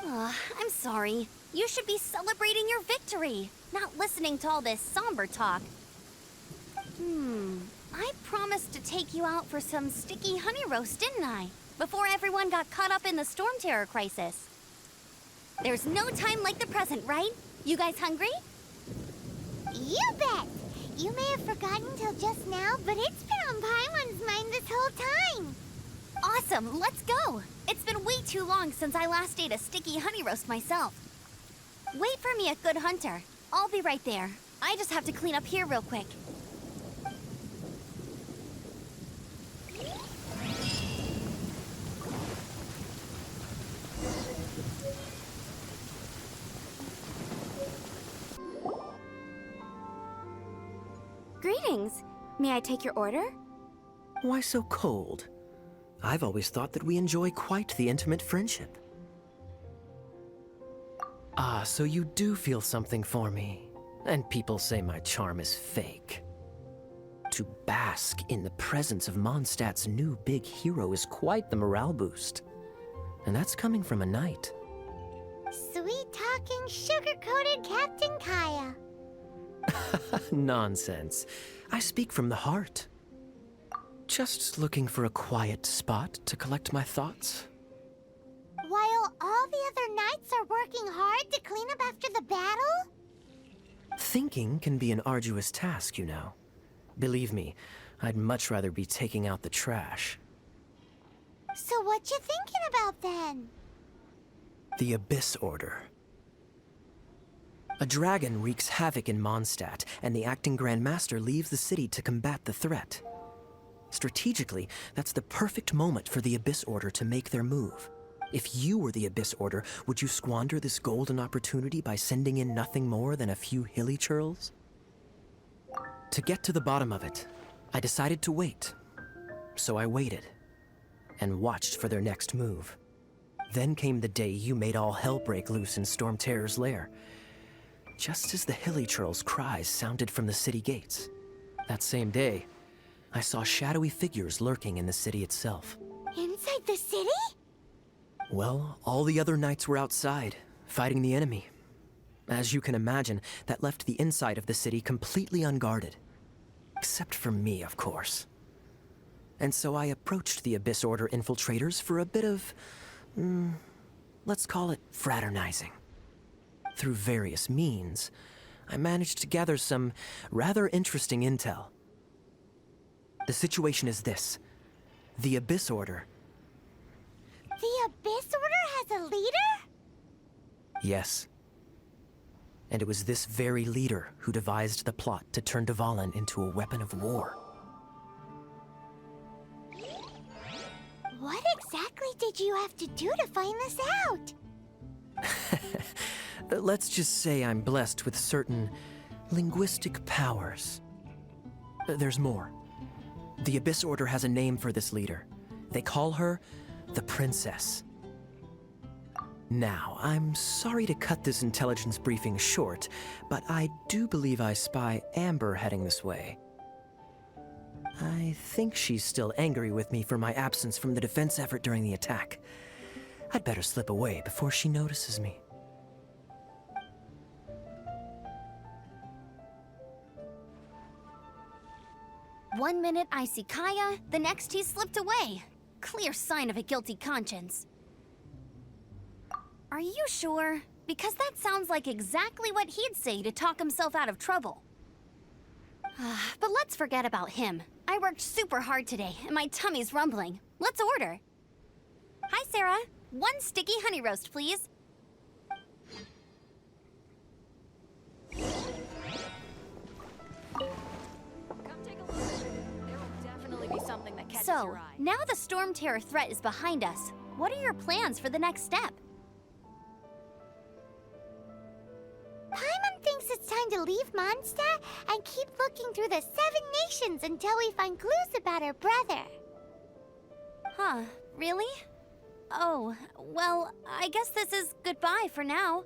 E: I'm sorry. You should be celebrating your victory, not listening to all this somber talk. I promised to take you out for some sticky honey roast, didn't I? Before everyone got caught up in the Storm Terror crisis. There's no time like the present, right? You guys hungry?
A: You bet! You may have forgotten till just now, but it's been on Paimon's mind this whole time.
E: Awesome, let's go! It's been way too long since I last ate a sticky honey roast myself. Wait for me at Good Hunter. I'll be right there. I just have to clean up here real quick. Greetings. May I take your order?
P: Why so cold? I've always thought that we enjoy quite the intimate friendship.
F: Ah, so you do feel something for me. And people say my charm is fake. To bask in the presence of Mondstadt's new big hero is quite the morale boost. And that's coming from a knight.
A: Sweet-talking, sugar-coated Captain Kaya.
F: Nonsense. I speak from the heart. Just looking for a quiet spot to collect my thoughts.
A: While all the other knights are working hard to clean up after the battle?
F: Thinking can be an arduous task, you know. Believe me, I'd much rather be taking out the trash.
A: So what you thinking about then?
F: The Abyss Order.
P: A dragon wreaks havoc in Mondstadt, and the acting Grand Master leaves the city to combat the threat. Strategically, that's the perfect moment for the Abyss Order to make their move. If you were the Abyss Order, would you squander this golden opportunity by sending in nothing more than a few hilly churls? To get to the bottom of it, I decided to wait. So I waited, and watched for their next move. Then came the day you made all hell break loose in Storm Terror's lair. Just as the hilly churls' cries sounded from the city gates. That same day, I saw shadowy figures lurking in the city itself.
A: Inside the city?
P: Well, all the other knights were outside, fighting the enemy. As you can imagine, that left the inside of the city completely unguarded. Except for me, of course. And so I approached the Abyss Order infiltrators for a bit of, let's call it fraternizing. Through various means, I managed to gather some rather interesting intel. The situation is this. The Abyss Order.
A: The Abyss Order has a leader?
P: Yes. And it was this very leader who devised the plot to turn Dvalin into a weapon of war.
A: What exactly did you have to do to find this out?
P: Let's just say I'm blessed with certain linguistic powers. There's more. The Abyss Order has a name for this leader. They call her the Princess. Now, I'm sorry to cut this intelligence briefing short, but I do believe I spy Amber heading this way. I think she's still angry with me for my absence from the defense effort during the attack. I'd better slip away before she notices me.
E: One minute I see Kaya, the next he slipped away. Clear sign of a guilty conscience. Are you sure? Because that sounds like exactly what he'd say to talk himself out of trouble. But let's forget about him. I worked super hard today, and my tummy's rumbling. Let's order. Hi, Sarah. 1 sticky honey roast, please. So, now the Storm Terror threat is behind us. What are your plans for the next step?
A: Paimon thinks it's time to leave Mondstadt and keep looking through the 7 nations until we find clues about her brother.
E: Huh, really? Oh, well, I guess this is goodbye for now.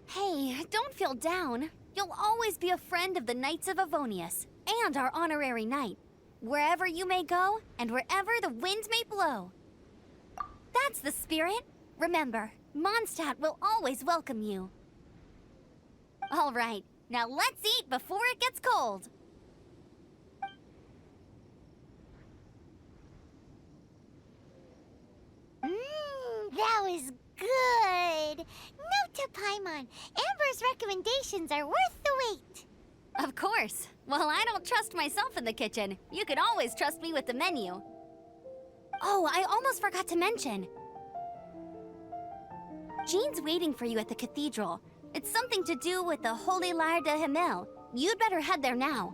E: Hey, don't feel down. You'll always be a friend of the Knights of Favonius, and our honorary knight. Wherever you may go, and wherever the wind may blow. That's the spirit. Remember, Mondstadt will always welcome you. All right, now let's eat before it gets cold.
A: That was good. Note to Paimon, Amber's recommendations are worth the wait.
E: Of course. Well, I don't trust myself in the kitchen. You can always trust me with the menu. Oh, I almost forgot to mention. Jean's waiting for you at the cathedral. It's something to do with the Holy Lair de Himmel. You'd better head there now.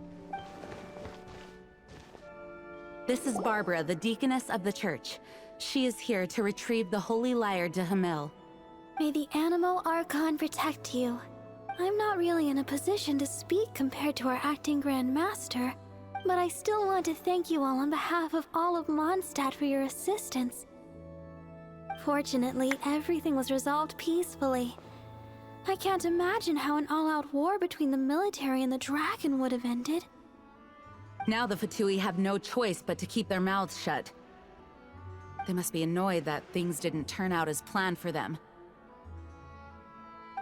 B: This is Barbara, the deaconess of the church. She is here to retrieve the Holy Lair de Himmel.
C: May the Animo Archon protect you. I'm not really in a position to speak compared to our acting Grand Master, but I still want to thank you all on behalf of all of Mondstadt for your assistance. Fortunately, everything was resolved peacefully. I can't imagine how an all-out war between the military and the dragon would have ended.
B: Now the Fatui have no choice but to keep their mouths shut. They must be annoyed that things didn't turn out as planned for them.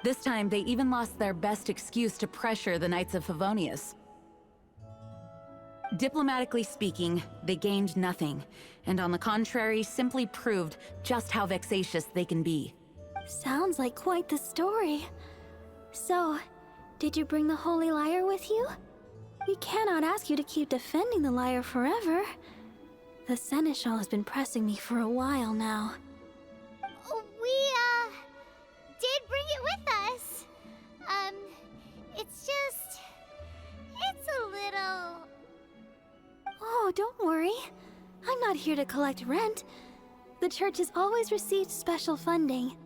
B: This time, they even lost their best excuse to pressure the Knights of Favonius. Diplomatically speaking, they gained nothing, and on the contrary, simply proved just how vexatious they can be.
C: Sounds like quite the story. So, did you bring the Holy Lyre with you? We cannot ask you to keep defending the Lyre forever. The Seneschal has been pressing me for a while now.
A: We, did bring it with us. It's just... it's a little...
C: Oh, don't worry. I'm not here to collect rent. The church has always received special funding.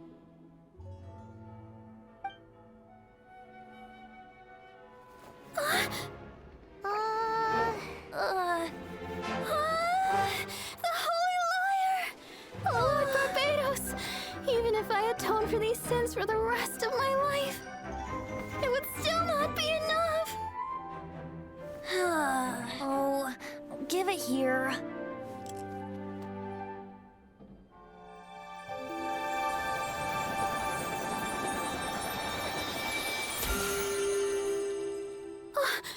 C: The Holy Liar! Lord Barbados! Even if I atone for these sins for the rest of my life, it would still not be enough!
I: Oh, give it here.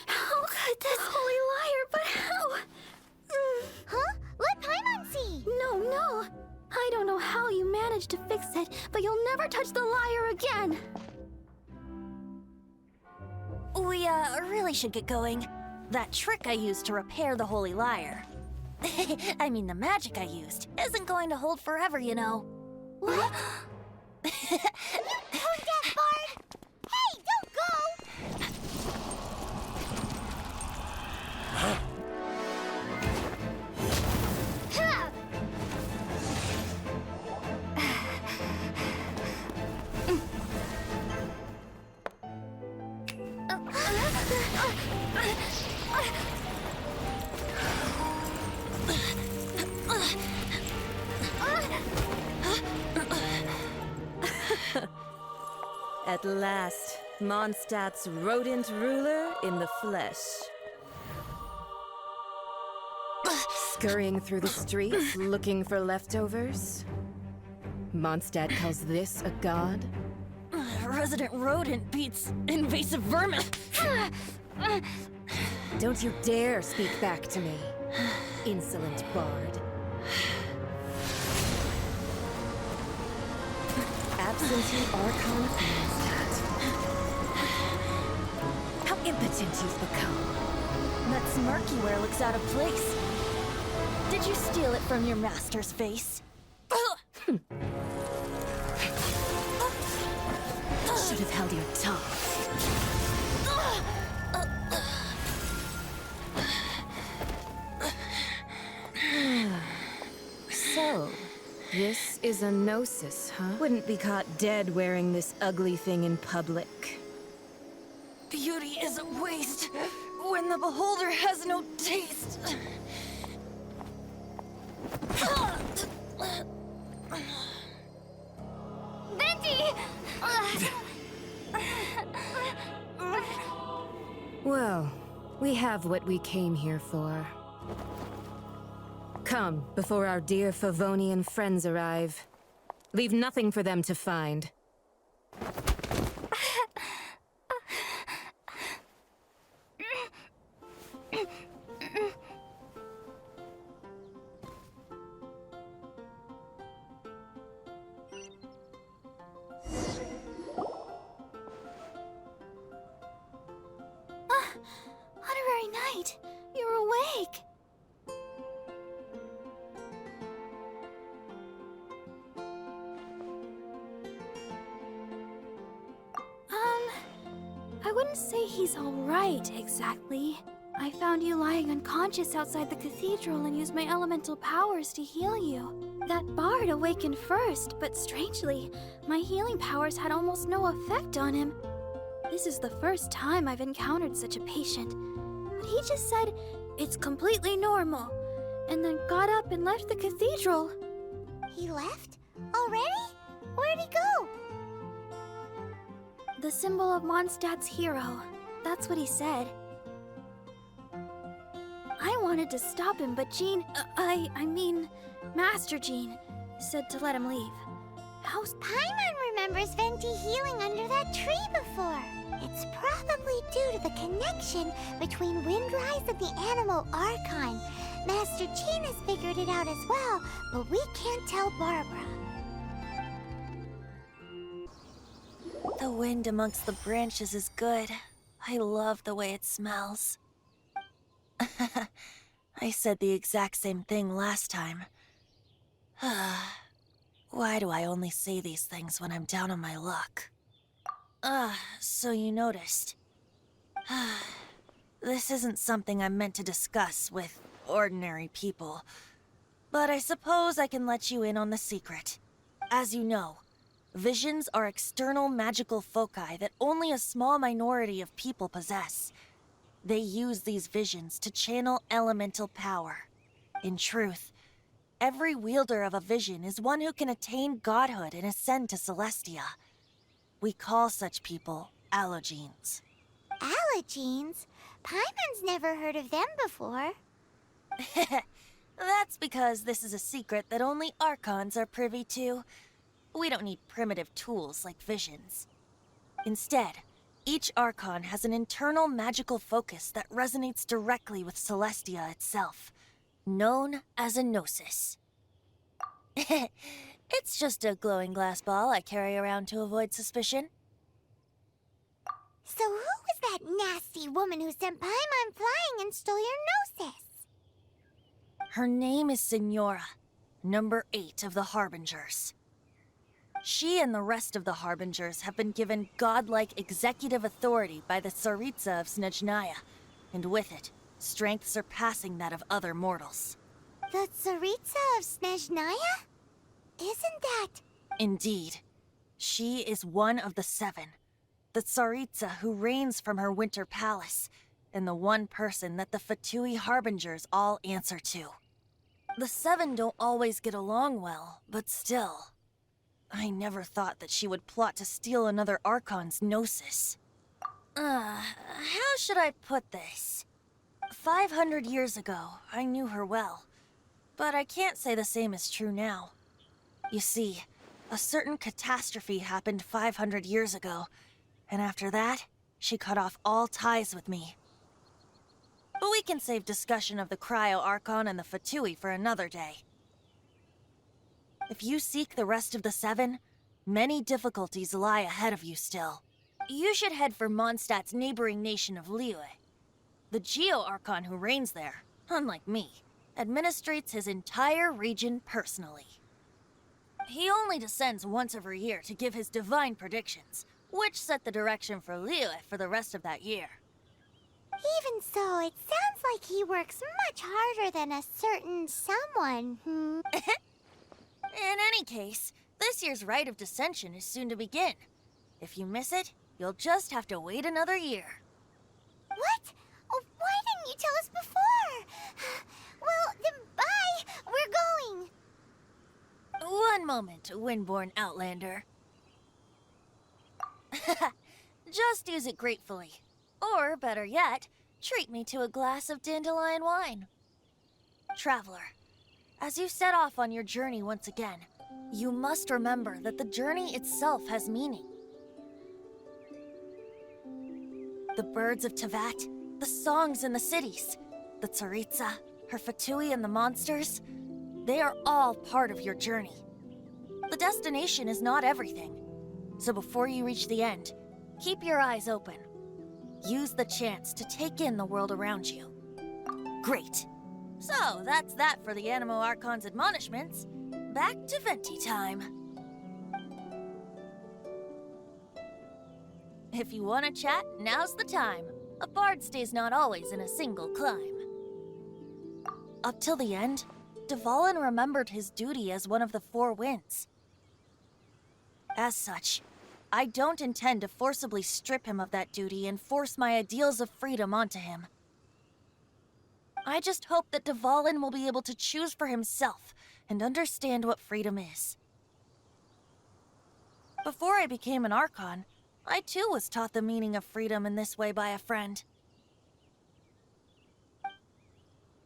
C: How could this Holy Liar, but how?
A: Huh? Let Paimon see!
C: No. I don't know how you managed to fix it, but you'll never touch the liar again!
I: We, really should get going. That trick I used to repair the Holy Liar. I mean, the magic I used isn't going to hold forever, you know.
A: What? You tone-deaf bard! Hey, don't go! Ha!
Q: At last, Mondstadt's rodent ruler in the flesh. Scurrying through the streets looking for leftovers? Mondstadt calls this a god?
I: Resident rodent beats invasive vermin.
Q: Don't you dare speak back to me, insolent bard. Absentee Archon of Mondstadt. How impotent you've become.
I: That smirky-ware looks out of place. Did you steal it from your master's face?
Q: Should have held your tongue. So, this is a gnosis, huh? Wouldn't be caught dead wearing this ugly thing in public.
I: Beauty is a waste when the beholder has no taste.
A: Venti!
Q: Well, we have what we came here for. Come, before our dear Favonian friends arrive. Leave nothing for them to find.
C: Honorary Knight, you're awake! I wouldn't say he's alright, exactly. I found you lying unconscious outside the cathedral and used my elemental powers to heal you. That bard awakened first, but strangely, my healing powers had almost no effect on him. This is the first time I've encountered such a patient. But he just said, it's completely normal, and then got up and left the cathedral.
A: He left? Already? Where'd he go?
C: The symbol of Mondstadt's hero. That's what he said. I wanted to stop him, but Jean, I mean, Master Jean, said to let him leave.
A: How's Paimon remembers Venti healing under that tree before? It's probably due to the connection between Windrise and the Animal Archon. Master Jean has figured it out as well, but we can't tell Barbara.
I: The wind amongst the branches is good. I love the way it smells. I said the exact same thing last time. Why do I only say these things when I'm down on my luck? So you noticed. This isn't something I'm meant to discuss with ordinary people, but I suppose I can let you in on the secret. As you know, visions are external magical foci that only a small minority of people possess. They use these visions to channel elemental power. In truth, every wielder of a vision is one who can attain godhood and ascend to Celestia. We call such people allogenes.
A: Allogenes? Paimon's never heard of them before.
I: That's because this is a secret that only Archons are privy to. We don't need primitive tools like visions. Instead, each Archon has an internal magical focus that resonates directly with Celestia itself, known as a gnosis. It's just a glowing glass ball I carry around to avoid suspicion.
A: So who was that nasty woman who sent Paimon flying and stole your gnosis?
I: Her name is Signora, number 8 of the Harbingers. She and the rest of the Harbingers have been given godlike executive authority by the Tsaritsa of Snezhnaya, and with it, strength surpassing that of other mortals.
A: The Tsaritsa of Snezhnaya? Isn't that...
I: Indeed. She is one of the 7, the Tsaritsa who reigns from her winter palace, and the one person that the Fatui Harbingers all answer to. The 7 don't always get along well, but still... I never thought that she would plot to steal another Archon's gnosis. How should I put this? 500 years ago, I knew her well, but I can't say the same is true now. You see, a certain catastrophe happened 500 years ago, and after that, she cut off all ties with me. But we can save discussion of the Cryo-Archon and the Fatui for another day. If you seek the rest of the 7, many difficulties lie ahead of you still. You should head for Mondstadt's neighboring nation of Liyue. The Geo-Archon who reigns there, unlike me, administrates his entire region personally. He only descends once every year to give his divine predictions, which set the direction for Liyue for the rest of that year.
A: Even so, it sounds like he works much harder than a certain someone,
I: In any case, this year's Rite of Descension is soon to begin. If you miss it, you'll just have to wait another year.
A: What? Oh, why didn't you tell us before? Well, then bye! We're going!
I: One moment, Windborn Outlander. Just use it gratefully. Or, better yet, treat me to a glass of dandelion wine. Traveler, as you set off on your journey once again, you must remember that the journey itself has meaning. The birds of Teyvat, the songs in the cities, the Tsaritsa, her Fatui and the monsters, they are all part of your journey. The destination is not everything, so before you reach the end, keep your eyes open. Use the chance to take in the world around you. Great. So, that's that for the Animo Archon's admonishments. Back to Venti time. If you want to chat, now's the time. A bard stays not always in a single climb. Up till the end, Dvalin remembered his duty as one of the 4 winds. As such, I don't intend to forcibly strip him of that duty and force my ideals of freedom onto him. I just hope that Dvalin will be able to choose for himself and understand what freedom is. Before I became an Archon, I too was taught the meaning of freedom in this way by a friend.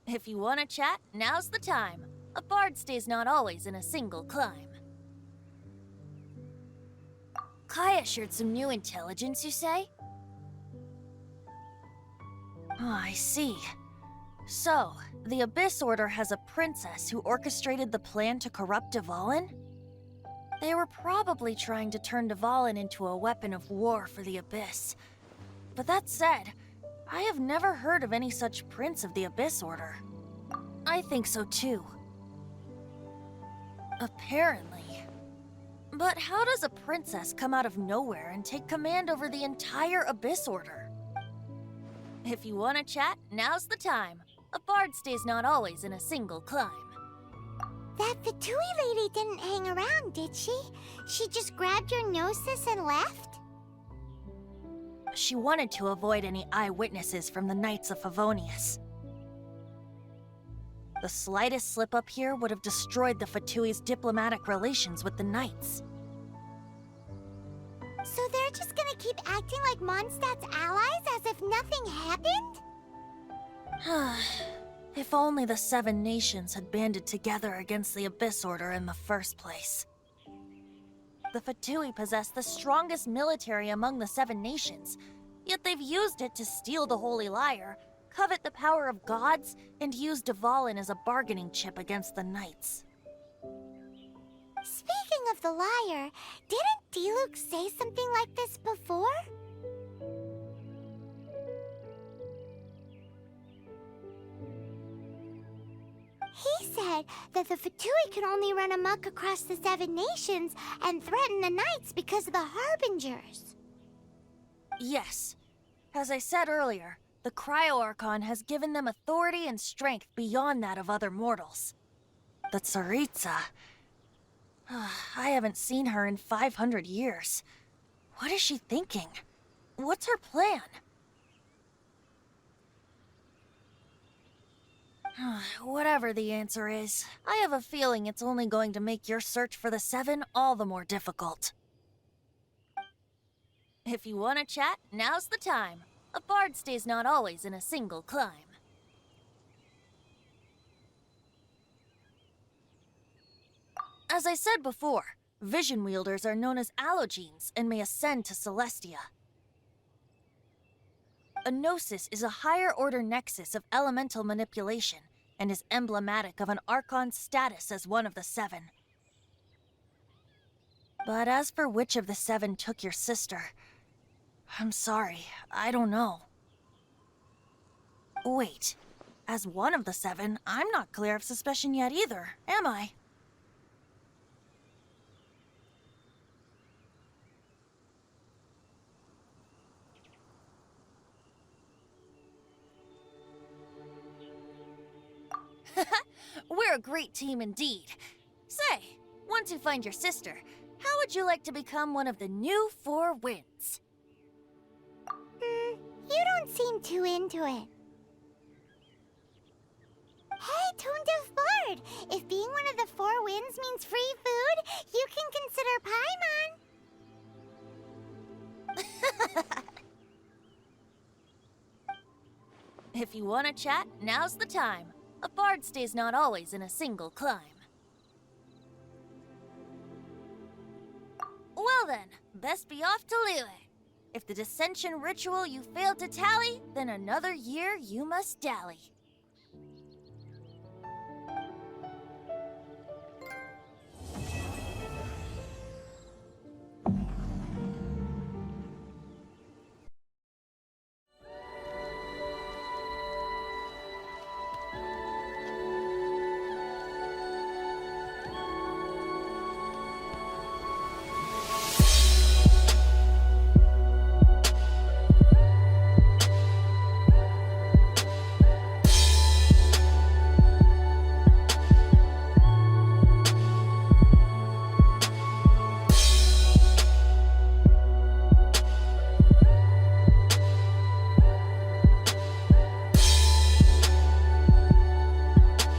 I: If you want to chat, now's the time. A bard stays not always in a single climb. Kaya shared some new intelligence, you say? Oh, I see. So, the Abyss Order has a princess who orchestrated the plan to corrupt Dvalin? They were probably trying to turn Dvalin into a weapon of war for the Abyss. But that said, I have never heard of any such prince of the Abyss Order. I think so too. Apparently. But how does a princess come out of nowhere and take command over the entire Abyss Order? If you want to chat, now's the time. A bard stays not always in a single climb.
A: That Fatui lady didn't hang around, did she? She just grabbed your gnosis and left?
I: She wanted to avoid any eyewitnesses from the Knights of Favonius. The slightest slip-up here would have destroyed the Fatui's diplomatic relations with the Knights.
A: So they're just gonna keep acting like Mondstadt's allies as if nothing happened?
I: If only the Seven Nations had banded together against the Abyss Order in the first place. The Fatui possess the strongest military among the Seven Nations, yet they've used it to steal the Holy Lyre, covet the power of gods, and use Dvalin as a bargaining chip against the Knights.
A: Speaking of the Lyre, didn't Diluc say something like this before? He said that the Fatui can only run amok across the Seven Nations and threaten the Knights because of the Harbingers.
I: Yes. As I said earlier, the Cryo-Archon has given them authority and strength beyond that of other mortals. The Tsaritsa... I haven't seen her in 500 years. What is she thinking? What's her plan? Whatever the answer is, I have a feeling it's only going to make your search for the Seven all the more difficult. If you want to chat, now's the time. A bard stays not always in a single climb. As I said before, vision wielders are known as allogenes and may ascend to Celestia. A gnosis is a higher-order nexus of elemental manipulation and is emblematic of an Archon's status as one of the Seven. But as for which of the Seven took your sister, I'm sorry, I don't know. Wait, as one of the Seven, I'm not clear of suspicion yet either, am I? We're a great team indeed. Say, once you find your sister, how would you like to become one of the new Four Winds?
A: You don't seem too into it. Hey, Tone-Deaf Bard! If being one of the Four Winds means free food, you can consider Paimon.
I: If you want to chat, now's the time. A bard stays not always in a single climb. Well then, best be off to Liyue. If the dissension ritual you failed to tally, then another year you must dally.